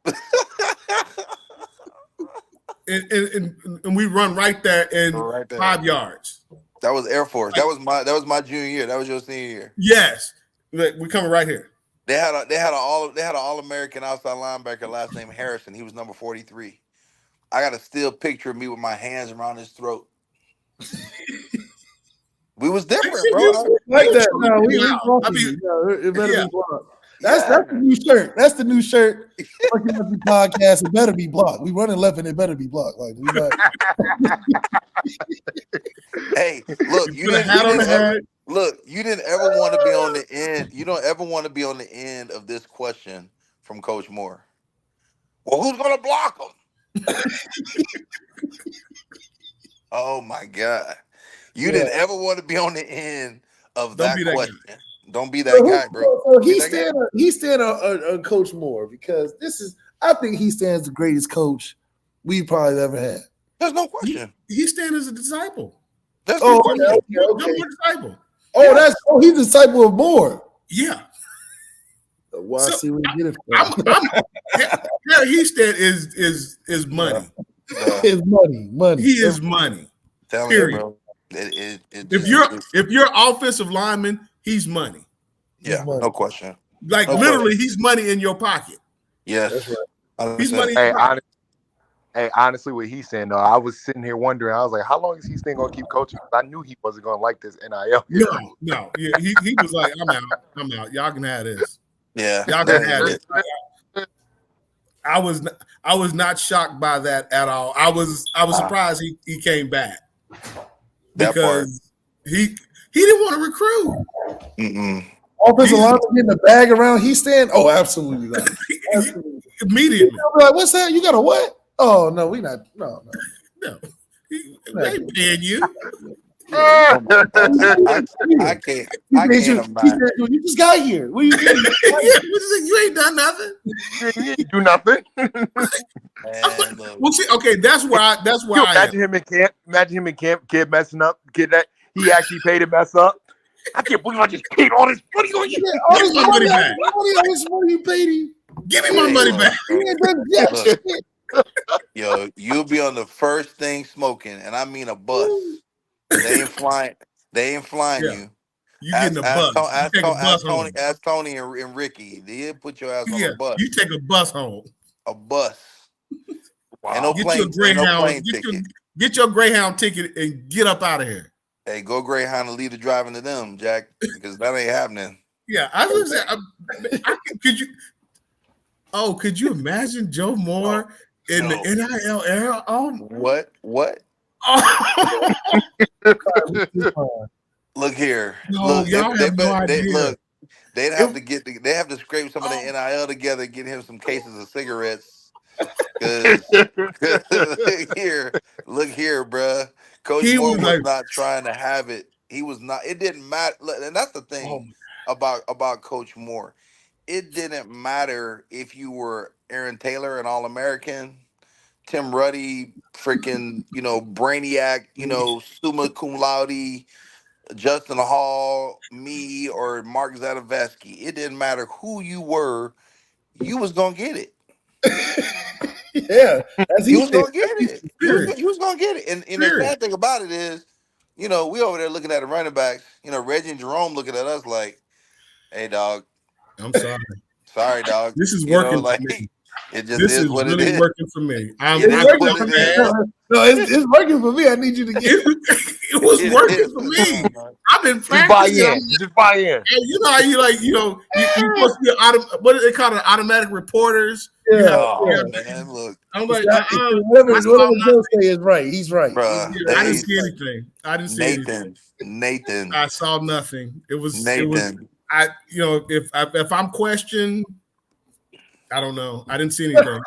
and we run right there in Right there. 5 yards. That was Air Force. That was my junior year. That was your senior year. Yes, we coming right here. They had an All-American outside linebacker last name Harrison. He was number 43. I got a still picture of me with my hands around his throat. We was different, bro. Like that. No, it better be blocked. That's the new shirt. That's the new shirt. Fucking Every podcast. It better be blocked. We running left and it better be blocked. Like we not. Hey, look, you didn't ever want to be on the end. You don't ever want to be on the end of this question from Coach Moore. Well, who's gonna block him? Oh my God. You didn't ever want to be on the end of that question. Don't be that guy, bro. So he stand on Coach Moore because I think he stands the greatest coach we probably ever had. There's no question. He stands as a disciple. There's no question. Okay. Disciple. He's a disciple of Moore. Yeah. Well, I see where you get it from. Harry Houston is money. His money. He is money. Tell me, bro. If you're offensive lineman, he's money. Yeah, no question. Like literally, he's money in your pocket. Yes, that's right. He's money. Honestly, what he's saying though, I was sitting here wondering. I was like, how long is he still gonna keep coaching? I knew he wasn't gonna like this NIL. No. Yeah, he was like, I'm out. Y'all can have this. Yeah, y'all can have it. I was not shocked by that at all. I was surprised he came back because he didn't want to recruit. Offensive lineman getting the bag around Houston? Oh, absolutely not. Absolutely. Immediately. Like, what's that? You got a what? Oh no, we not. No. He ain't paying you. I can't imagine. You just got here. What are you doing? You ain't done nothing. You ain't do nothing. Well, see, okay, that's where I imagine him in camp. Imagine him in camp. Kid messing up. Kid that he actually paid to mess up. I can't believe I just paid all this money on you. All this money back. All this money you paid him. Give me my money back. Yo, you'll be on the first thing smoking, and I mean a bus. They ain't flying you. You getting a bus. Ask Tony and Ricky. They'll put your ass on a bus. You take a bus home. A bus. Wow. And no plane ticket. Get your Greyhound ticket and get up out of here. Hey, go Greyhound and leave the driving to them, Jack, because that ain't happening. Yeah, I was saying, could you imagine Joe Moore in the NIL era? What? Look here. No, y'all have no idea. They'd have to scrape some of the NIL together and get him some cases of cigarettes. Look here, bruh. Coach Moore was not trying to have it. He was not. It didn't matter, and that's the thing about Coach Moore. It didn't matter if you were Aaron Taylor, an All-American, Tim Ruddy, freaking, Brainiac, summa cum laude, Justin Hall, me, or Mark Zadovetsky. It didn't matter who you were. You was gonna get it. Yeah, you was gonna get it. You was gonna get it. And the bad thing about it is, we over there looking at the running backs. Reggie and Jerome looking at us like, "Hey, dog, I'm sorry. Sorry, dog. This is working for me. It just is what it is. Working for me. It's working for me. I need you to get it. It was working for me. I've been practicing. Just buy in. You know how you're supposed to be what do they call it? Automatic reporters. Yeah. Man, look. I'm like, whatever Joe say is right. He's right. Bruh, I didn't see anything. Nathan. I saw nothing. It was Nathan. If I'm questioned, I don't know. I didn't see anything.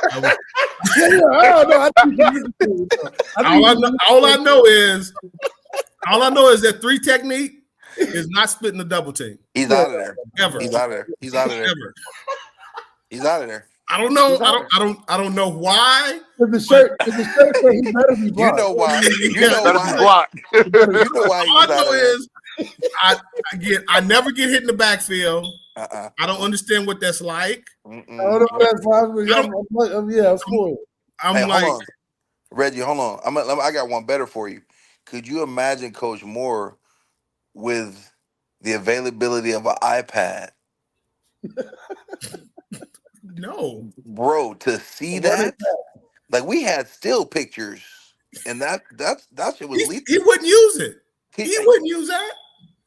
All I know is that 3 technique is not splitting the double team. He's out of there. Ever. He's out of there. Ever. He's out of there. I don't know. I don't know why. The shirt said he better be blocked. You know why. You know why. You know why. All I know is I never get hit in the backfield. Uh-uh. I don't understand what that's like. I don't know. That's yeah, I'm spoiled. I'm Hey, like, hold on, Reggie. Hold on. I got one better for you. Could you imagine Coach Moore with the availability of an iPad, no. bro? To see that, like we had still pictures, and that shit was lethal. He wouldn't use it. He, He wouldn't use that.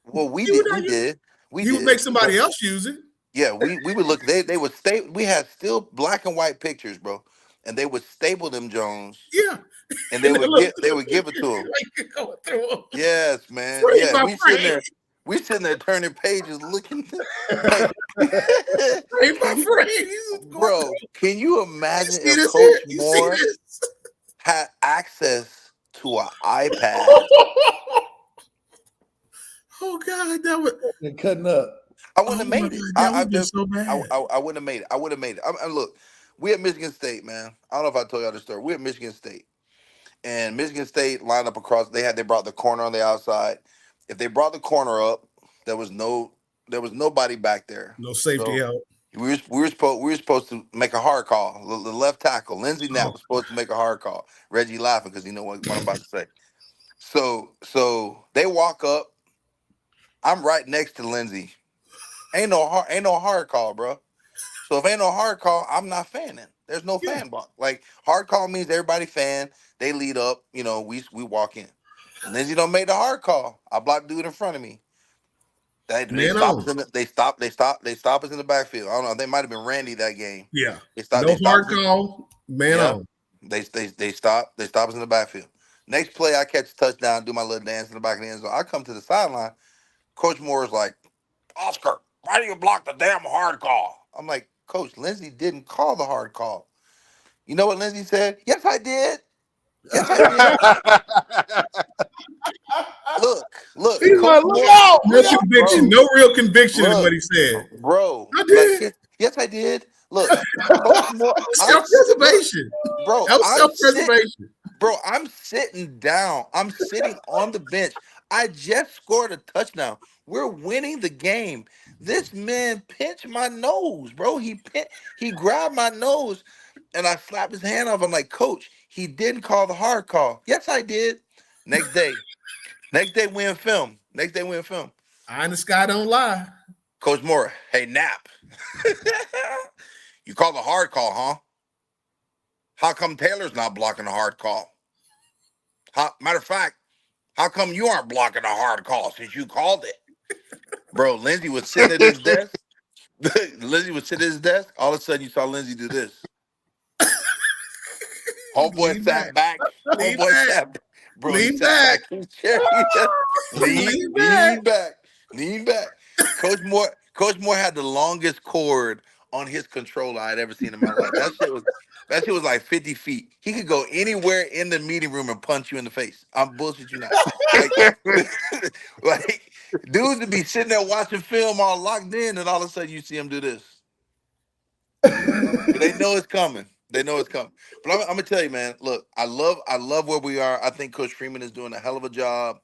well, we He would did. not use it. We He would did. make somebody else use it. Yeah, we would look. They would stay. We had still black and white pictures, bro, and they would staple them Jones, Yeah. and they would give it to him. Going through them. Yes, man. Frame Yeah, by we sitting there turning pages, looking. Frame by frame. Bro, can you imagine See if this Coach here? You Moore see this? had access to an iPad? Oh God, that would They're cutting up. I wouldn't have made it. That would be so bad. I wouldn't have made it. I would have made it. Look, we at Michigan State, man. I don't know if I told y'all the story. We at Michigan State, and Michigan State lined up across. They brought the corner on the outside. If they brought the corner up, there was nobody back there. No safety help. We were supposed to make a hard call. The left tackle, Lindsey Knapp, was supposed to make a hard call. Reggie laughing because he know what I'm about to say. So they walk up. I'm right next to Lindsey. Ain't no hard call, bro. So if ain't no hard call, I'm not fanning. There's no fan block. Like hard call means everybody fan. They lead up. You know, we walk in. Lindsey don't make the hard call. I blocked dude in front of me. They stop us in the backfield. I don't know. They might have been Randy that game. Yeah. They hard call. Man on. They stop us in the backfield. Next play, I catch a touchdown, do my little dance in the back of the end zone. I come to the sideline. Coach Moore is like, Oscar, why do you block the damn hard call? I'm like, Coach, Lindsey didn't call the hard call. You know what Lindsey said? Yes, I did. Yes, I did. Look. He's like, look out. No conviction. No real conviction in what he said. Bro. I did. Like, yes, I did. Look. Coach Moore, self-preservation. Bro, self-preservation. Bro, I'm sitting down. I'm sitting on the bench. I just scored a touchdown. We're winning the game. This man pinched my nose, bro. He grabbed my nose, and I slapped his hand off. I'm like, Coach, he didn't call the hard call. Yes, I did. Next day we in film. Eye in the sky don't lie. Coach Moore, hey, Knapp. You call the hard call, huh? How come Taylor's not blocking the hard call? Matter of fact, how come you aren't blocking the hard call since you called it? Bro, Lindsey was sitting at his desk. All of a sudden, you saw Lindsey do this. Homeboy sat back. Bro, lean back. Lean back. Coach Moore had the longest cord on his controller I'd ever seen in my life. That shit was like 50 feet. He could go anywhere in the meeting room and punch you in the face. I'm bullshit you not. Like dudes would be sitting there watching film all locked in, and all of a sudden you see him do this. They know it's coming. But I'm gonna tell you, man. Look, I love where we are. I think Coach Freeman is doing a hell of a job.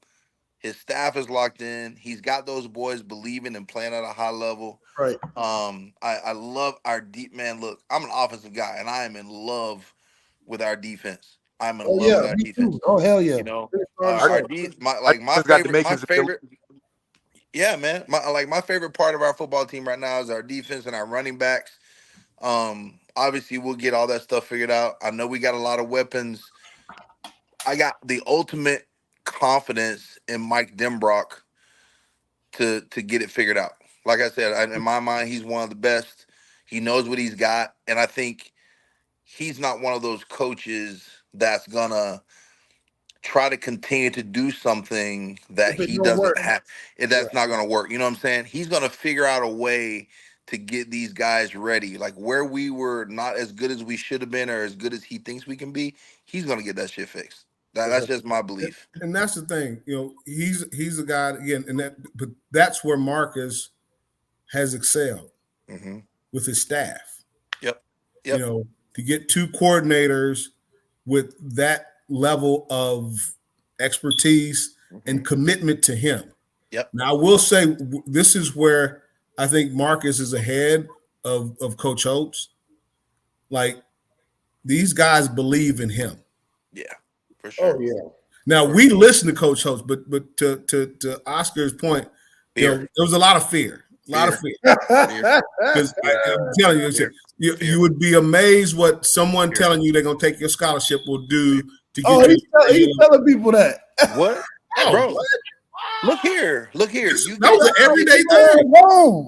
His staff is locked in. He's got those boys believing and playing at a high level. Right. I love our deep man. Look, I'm an offensive guy, and I am in love with our defense. I'm in love with our defense. Too. Oh hell yeah! You know, my favorite. Yeah, man. My favorite part of our football team right now is our defense and our running backs. Obviously, we'll get all that stuff figured out. I know we got a lot of weapons. I got the ultimate confidence in Mike Denbrock to get it figured out. Like I said, in my mind, he's one of the best. He knows what he's got, and I think he's not one of those coaches that's gonna try to continue to do something that he doesn't have. That's not gonna work. You know what I'm saying? He's gonna figure out a way to get these guys ready. Like where we were not as good as we should have been, or as good as he thinks we can be, he's gonna get that shit fixed. That's just my belief. And that's the thing, you know, he's a guy again, but that's where Marcus has excelled with his staff. Yep. You know, to get two coordinators with that level of expertise and commitment to him. Yep. Now, I will say this is where I think Marcus is ahead of Coach Holtz. Like, these guys believe in him. Yeah, for sure. Oh yeah. Now, we listen to Coach Holtz, but to Oscar's point, you know, there was a lot of fear. A lot of fear. Because I'm telling you, you would be amazed what someone telling you they're going to take your scholarship will do to get you. He's telling people that. What? Oh, bro, what? look here. That was an everyday thing. Bro,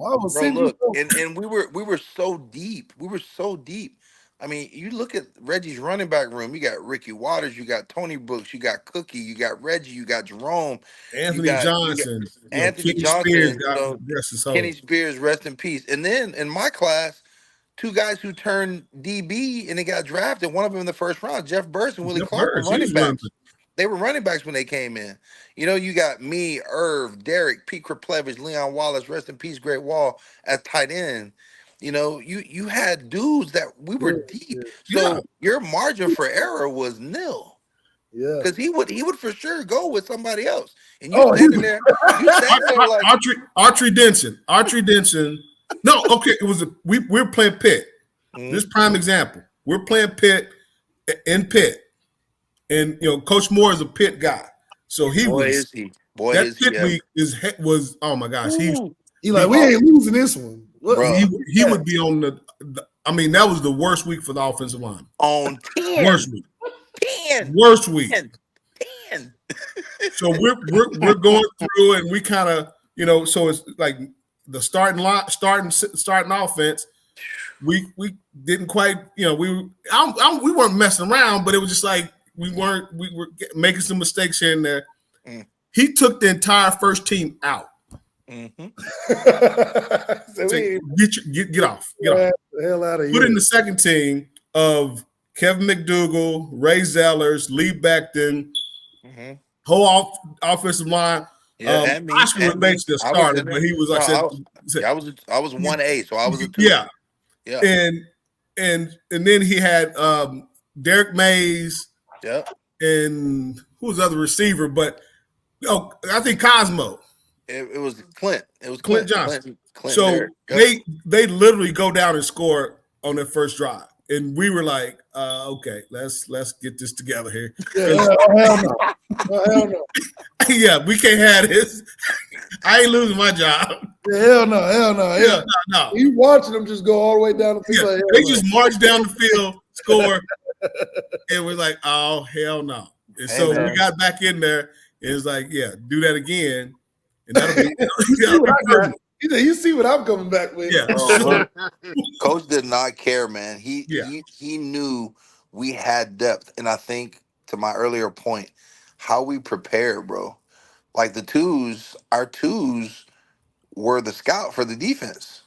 look, and we were so deep. We were so deep. I mean, you look at Reggie's running back room. You got Ricky Waters, you got Tony Brooks, you got Cookie, you got Reggie, you got Jerome, Anthony Johnson, Anthony Johnson, Kenny Spears, rest in peace. And then in my class, two guys who turned DB and they got drafted. One of them in the first round, Jeff Burst and Willie Clark, were running backs. They were running backs when they came in. You know, you got me, Irv, Derek, Pete Kriplevich, Leon Wallace, rest in peace, Great Wall at tight end. You know, you had dudes that we were deep. So your margin for error was nil. Yeah. Because he would for sure go with somebody else. And you standing there, like Archery Denson. No, okay, it was we're playing Pitt. This prime example. We're playing Pitt in Pitt. And you know, Coach Moore is a Pitt guy. So he was oh my gosh. He like, we ain't losing this one. He would be on the I mean, that was the worst week for the offensive line. On 10. Worst week. 10. Worst week. 10. So we're going through and we kind of, you know, so it's like the starting offense. We didn't quite, you know, we weren't messing around, but it was just like we were making some mistakes here and there. He took the entire first team out. So get off. The hell out of here. Put in the second team of Kevin McDougal, Ray Zellers, Lee Becton, whole offensive line. Oscar was basically a starter, but he was like I was 1A, so I was a 2. Yeah. And then he had Derek Mays. Yeah. And who was the other receiver? But I think Cosmo. It was Clint. It was Clint Johnson. Clint so they literally go down and score on their first drive, and we were like, okay, let's get this together here. Hell no. Yeah, we can't have this. I ain't losing my job. Hell no. No. You watching them just go all the way down the field. Yeah, they just march down the field, score, and we're like, oh hell no. And so we got back in there. And it's like, yeah, do that again. And that'll be you see what I'm coming back with. Yeah. Coach did not care, man. He knew we had depth. And I think, to my earlier point, how we prepared, bro. Like our twos were the scout for the defense.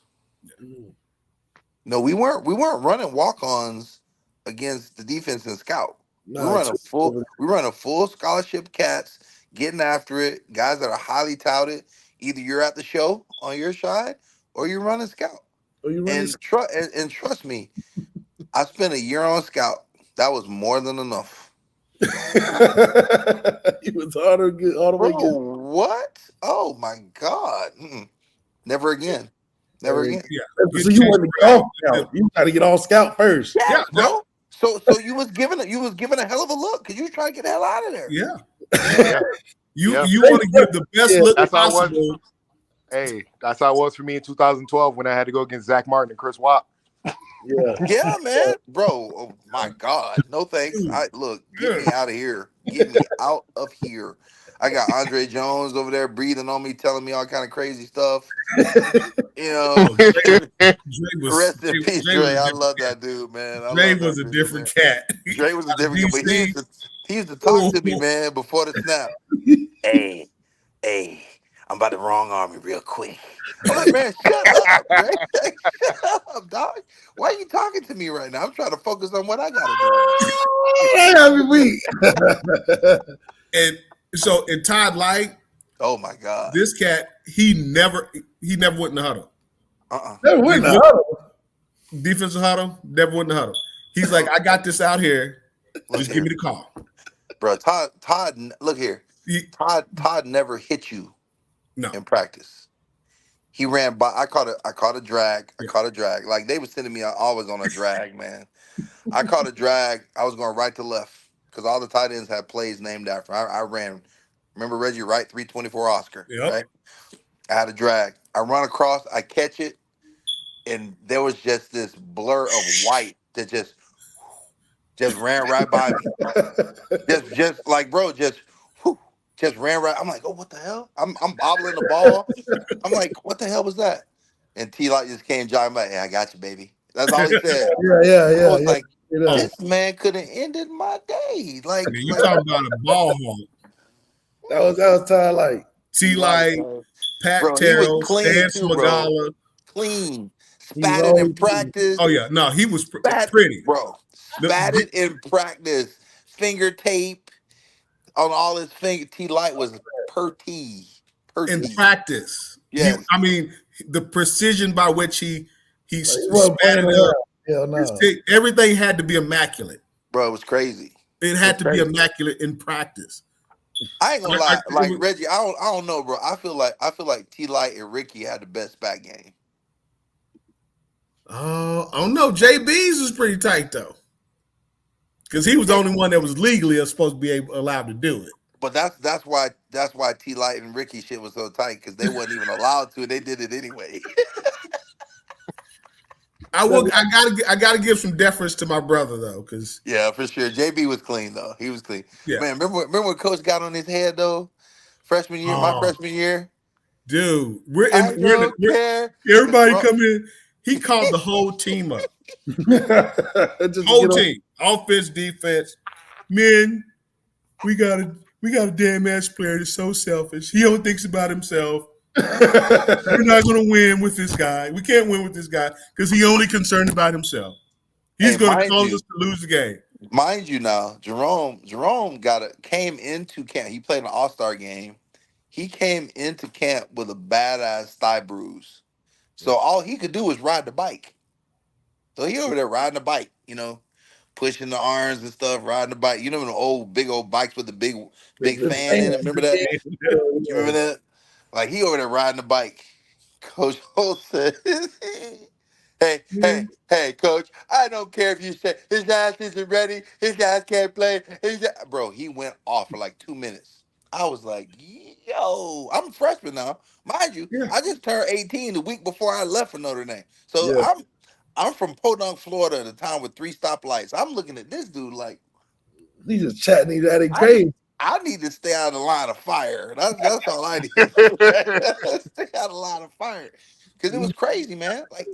No, we weren't running walk-ons against the defense and scout. We run a full scholarship cats, getting after it, guys that are highly touted. Either you're at the show on your side or you're running scout. And trust me, I spent a year on scout. That was more than enough. He was all the way good. What? Oh my God. Never again. Never again. Yeah. So you want to get all scout. You got to get all scout first. Yeah, bro. So you was given a hell of a look because you was trying to get the hell out of there. Yeah. You want to give the best look possible. That's how it was for me in 2012 when I had to go against Zach Martin and Chris Watt. Yeah, man, bro. Oh my God, no thanks. Get me out of here. Get me out of here. I got Andre Jones over there breathing on me, telling me all kind of crazy stuff. You know, rest in peace, Dre. I love that dude, man. Dre was a different cat. Dre was a different cat, but he used to talk to me, man, before the snap. Hey, I'm about to wrong arm you real quick. I'm like, man, shut up, man. Shut up, dog. Why are you talking to me right now? I'm trying to focus on what I got to do. And so in Todd Light, oh my God, this cat, he never went in the huddle. Never went in the huddle. Defensive huddle, never went in the huddle. He's like, I got this out here. Just give me the call. Bro, Todd, look here. Todd never hit you No. in practice. He ran by. I caught a drag. I Yeah. caught a drag. Like they were sending me always on a drag, man. I caught a drag. I was going right to left because all the tight ends had plays named after. I ran. Remember Reggie Wright, 324 Oscar, Yep. right? I had a drag. I run across. I catch it, and there was just this blur of white that just ran right by me. Just like bro, just ran right. I'm like, oh, what the hell? I'm bobbling the ball. I'm like, what the hell was that? And T Light just came jogging back. Hey, I got you, baby. That's all he said. I was like, this man could have ended my day. Like, you talking about a ball hawk. That was time like T Light, Pat bro, Terrell, he was clean Dan too, bro. Smagala. Clean. Spatted in practice. Oh yeah, no, he was pretty, bro. Spatted in practice. Finger tape on all his finger. T Light was pretty. In practice. Yeah, I mean, the precision by which he spatted up. Hell no. Everything had to be immaculate. Bro, it was crazy. It had to be immaculate in practice. I ain't gonna lie, like Reggie, I don't know, bro. I feel like T Light and Ricky had the best back game. I don't know. JB's was pretty tight though, because he was the only one that was legally supposed to be allowed to do it. But that's why T Light and Ricky shit was so tight, because they wasn't even allowed to. They did it anyway. I gotta give some deference to my brother though, because yeah, for sure. JB was clean though. He was clean. Yeah. Man, remember when Coach got on his head though? Freshman year, my freshman year. Dude, everybody come in. He called the whole team up. Whole team. Offense, defense. Men, we got a damn ass player that's so selfish. He only thinks about himself. We're not going to win with this guy. We can't win with this guy because he's only concerned about himself. He's going to cause us to lose the game. Mind you now, Jerome came into camp. He played an all-star game. He came into camp with a badass thigh bruise. So all he could do was ride the bike. So he over there riding the bike, pushing the arms and stuff, riding the bike. You know the big old bikes with the big fan in it. Remember that? You remember that? Like he over there riding the bike. Coach Holt said, hey, Coach, I don't care if you say his ass isn't ready, his ass can't play. Bro, he went off for like 2 minutes. I was like, yo, I'm a freshman now. Mind you, I just turned 18 the week before I left for Notre Dame. So I'm from Podunk, Florida at a time with 3 stoplights. I'm looking at this dude like, he's just chatting. He's at it crazy. I need to stay out of the line of fire. That's all I need. Stay out of the line of fire. Because it was crazy, man. Like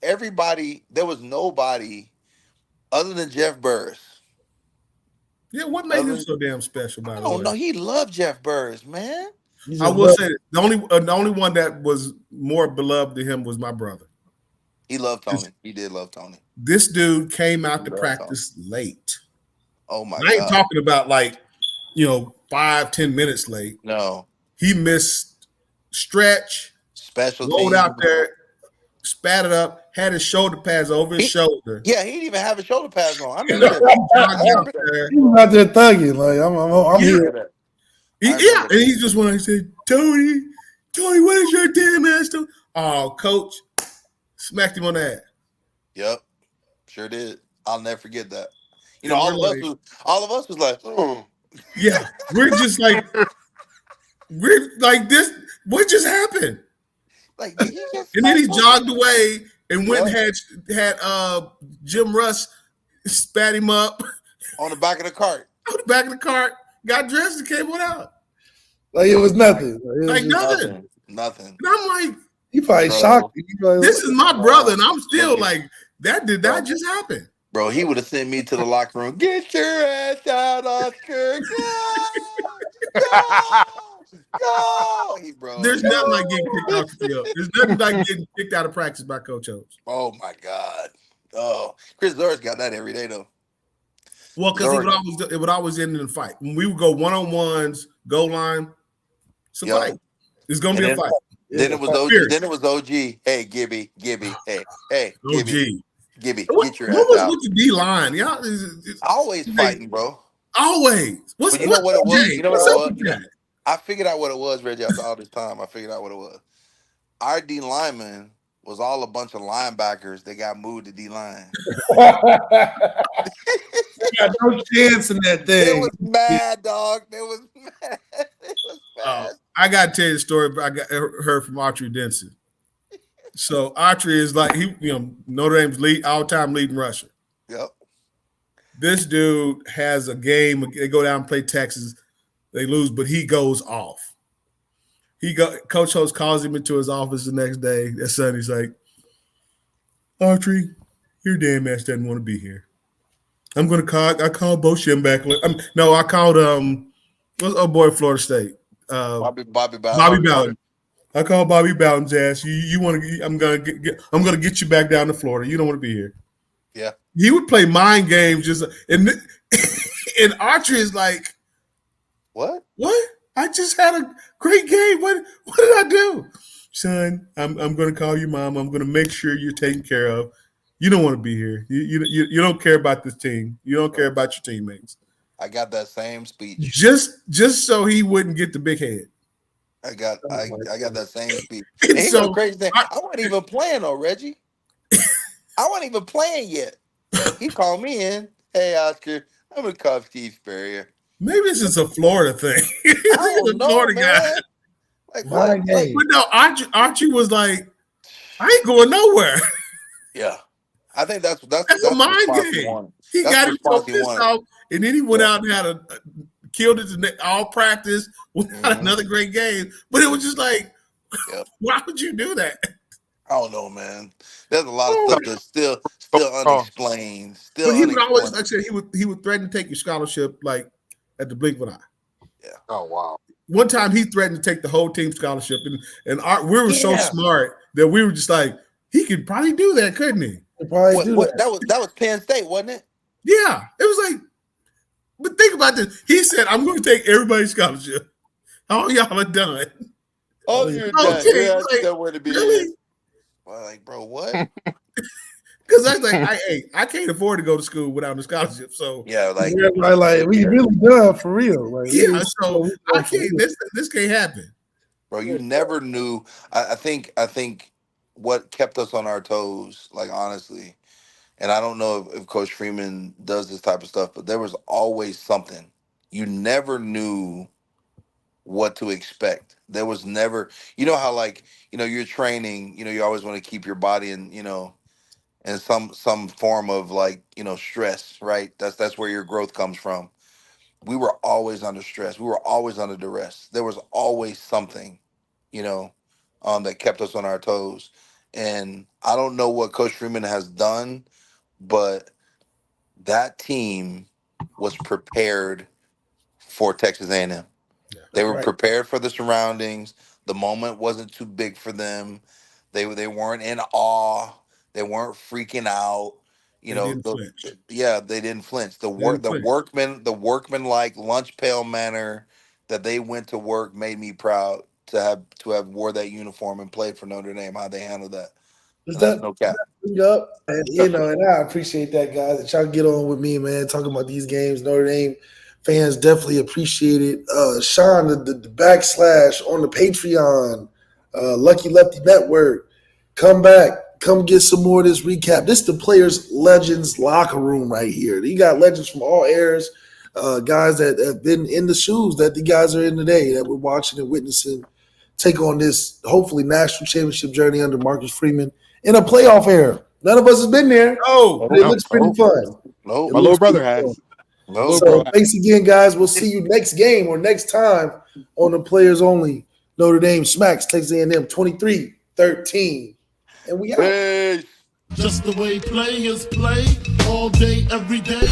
everybody, there was nobody other than Jeff Burris. Yeah, what made him so damn special? By the way, I don't know. He loved Jeff Burris, man. I will say the only one that was more beloved to him was my brother. He loved Tony. He did love Tony. This dude came out to practice late. Oh my God! I ain't talking about 5-10 minutes late. No, he missed stretch. Special rolled out there, spat it up, had his shoulder pads over his shoulder. Yeah, he didn't even have his shoulder pads on. I mean, he was out there thugging. Like I'm here. And he just went and said, Tony, what is your damn ass doing? Oh, coach, smacked him on the head. Yep, sure did. I'll never forget that. All of us was like, oh. Yeah, we're like this. What just happened? Like, and then he jogged away and went and had Jim Russ spat him up on the back of the cart. On the back of the cart, got dressed and came on out. Like it was nothing. Nothing. Nothing. And I'm like, you probably shocked. This is my brother, and I'm still like, that did not just happen. Bro, he would have sent me to the locker room. Get your ass out, Oscar. Go! There's nothing like getting kicked out the field. There's nothing like getting kicked out of practice by Coach Oates. Oh my God. Oh, Chris Zor's got that every day though. Well, because it would always end in a fight. When we would go one-on-ones, goal line, it's a fight. It's gonna be a fight. Then it was OG. Then it was OG. Hey, Gibby. Hey, OG. Gibby, get your ass out. What was with the D line? Always fighting, bro. Always. You know what it was? You know what it was? I figured out what it was, Reggie. After all this time, I figured out what it was. Our D lineman was all a bunch of linebackers that got moved to D line. Got no chance in that It thing. was mad, dog. It was mad. It was mad. I got to tell you the story I heard from Autry Denson. So Autry is like Notre Dame's all-time leading rusher. Yep. This dude has a game. They go down and play Texas. They lose, but he goes off. Coach Holtz calls him into his office the next day. That Sunday, he's like, Autry, your damn ass doesn't want to be here. I'm gonna call. I called Bo Shem back. I called what's old boy Florida State? Bobby Ballard. Bobby Ballard. I called Bobby Bowden's ass. You want to? I'm gonna get you back down to Florida. You don't want to be here. Yeah. He would play mind games and Autry is like, what? I just had a great game. What did I do, son? I'm gonna call your mom. I'm gonna make sure you're taken care of. You don't want to be here. You don't care about this team. You don't care about your teammates. I got that same speech. Just so he wouldn't get the big head. I got that same speech. And here's the crazy thing. I wasn't even playing though, Reggie. I wasn't even playing yet. He called me in. Hey, Oscar, I'm gonna call Steve Spurrier. Maybe this is a Florida thing. I don't know, Florida man. guy. Like, but no, Archie was like, I ain't going nowhere. Yeah. I think that's a mind game. He got himself pissed off, and then he went out and killed it in all practice without another great game. But it was just like, why would you do that? I don't know, man. There's a lot of stuff that's still unexplained. But he would always, like I said, he would threaten to take your scholarship like at the blink of an eye. Yeah. Oh wow. One time he threatened to take the whole team scholarship, and we were so smart that we were just like, he could probably do that, couldn't he? That was Penn State, wasn't it? Yeah, it was like. But think about this. He said, "I'm going to take everybody's scholarship. All y'all are done." Oh, you're done. Yeah, like, to be really? Well, like, bro, what? Because I was like, I can't afford to go to school without a scholarship. So yeah, like we really done for real. Like, yeah, so I can't. This can't happen, bro. You never knew. I think what kept us on our toes, like honestly, and I don't know if Coach Freeman does this type of stuff, but there was always something. You never knew what to expect. There was never, how like, you're training, you always want to keep your body in, in some form of like, stress, right? That's where your growth comes from. We were always under stress. We were always under duress. There was always something, that kept us on our toes. And I don't know what Coach Freeman has done, but that team was prepared for Texas A&M. They were prepared for the surroundings. The moment wasn't too big for them. They weren't in awe. They weren't freaking out. They didn't flinch. The workman-like lunch pail manner that they went to work made me proud to have wore that uniform and played for Notre Dame. How they handled that. That's no cap. And I appreciate that, guys. That y'all get on with me, man. Talking about these games, Notre Dame fans definitely appreciate it. Sean, the backslash on the Patreon, Lucky Lefty Network. Come back. Come get some more of this recap. This is the Players Legends locker room right here. You got legends from all eras, guys that have been in the shoes that the guys are in today that we're watching and witnessing take on this, hopefully, national championship journey under Marcus Freeman in a playoff era. None of us has been there. But it looks pretty fun. No, my little brother has. So thanks again, guys. We'll see you next game or next time on the Players Only. Notre Dame smacks Texas A&M 23-13. And we out. Just the way players play all day, every day.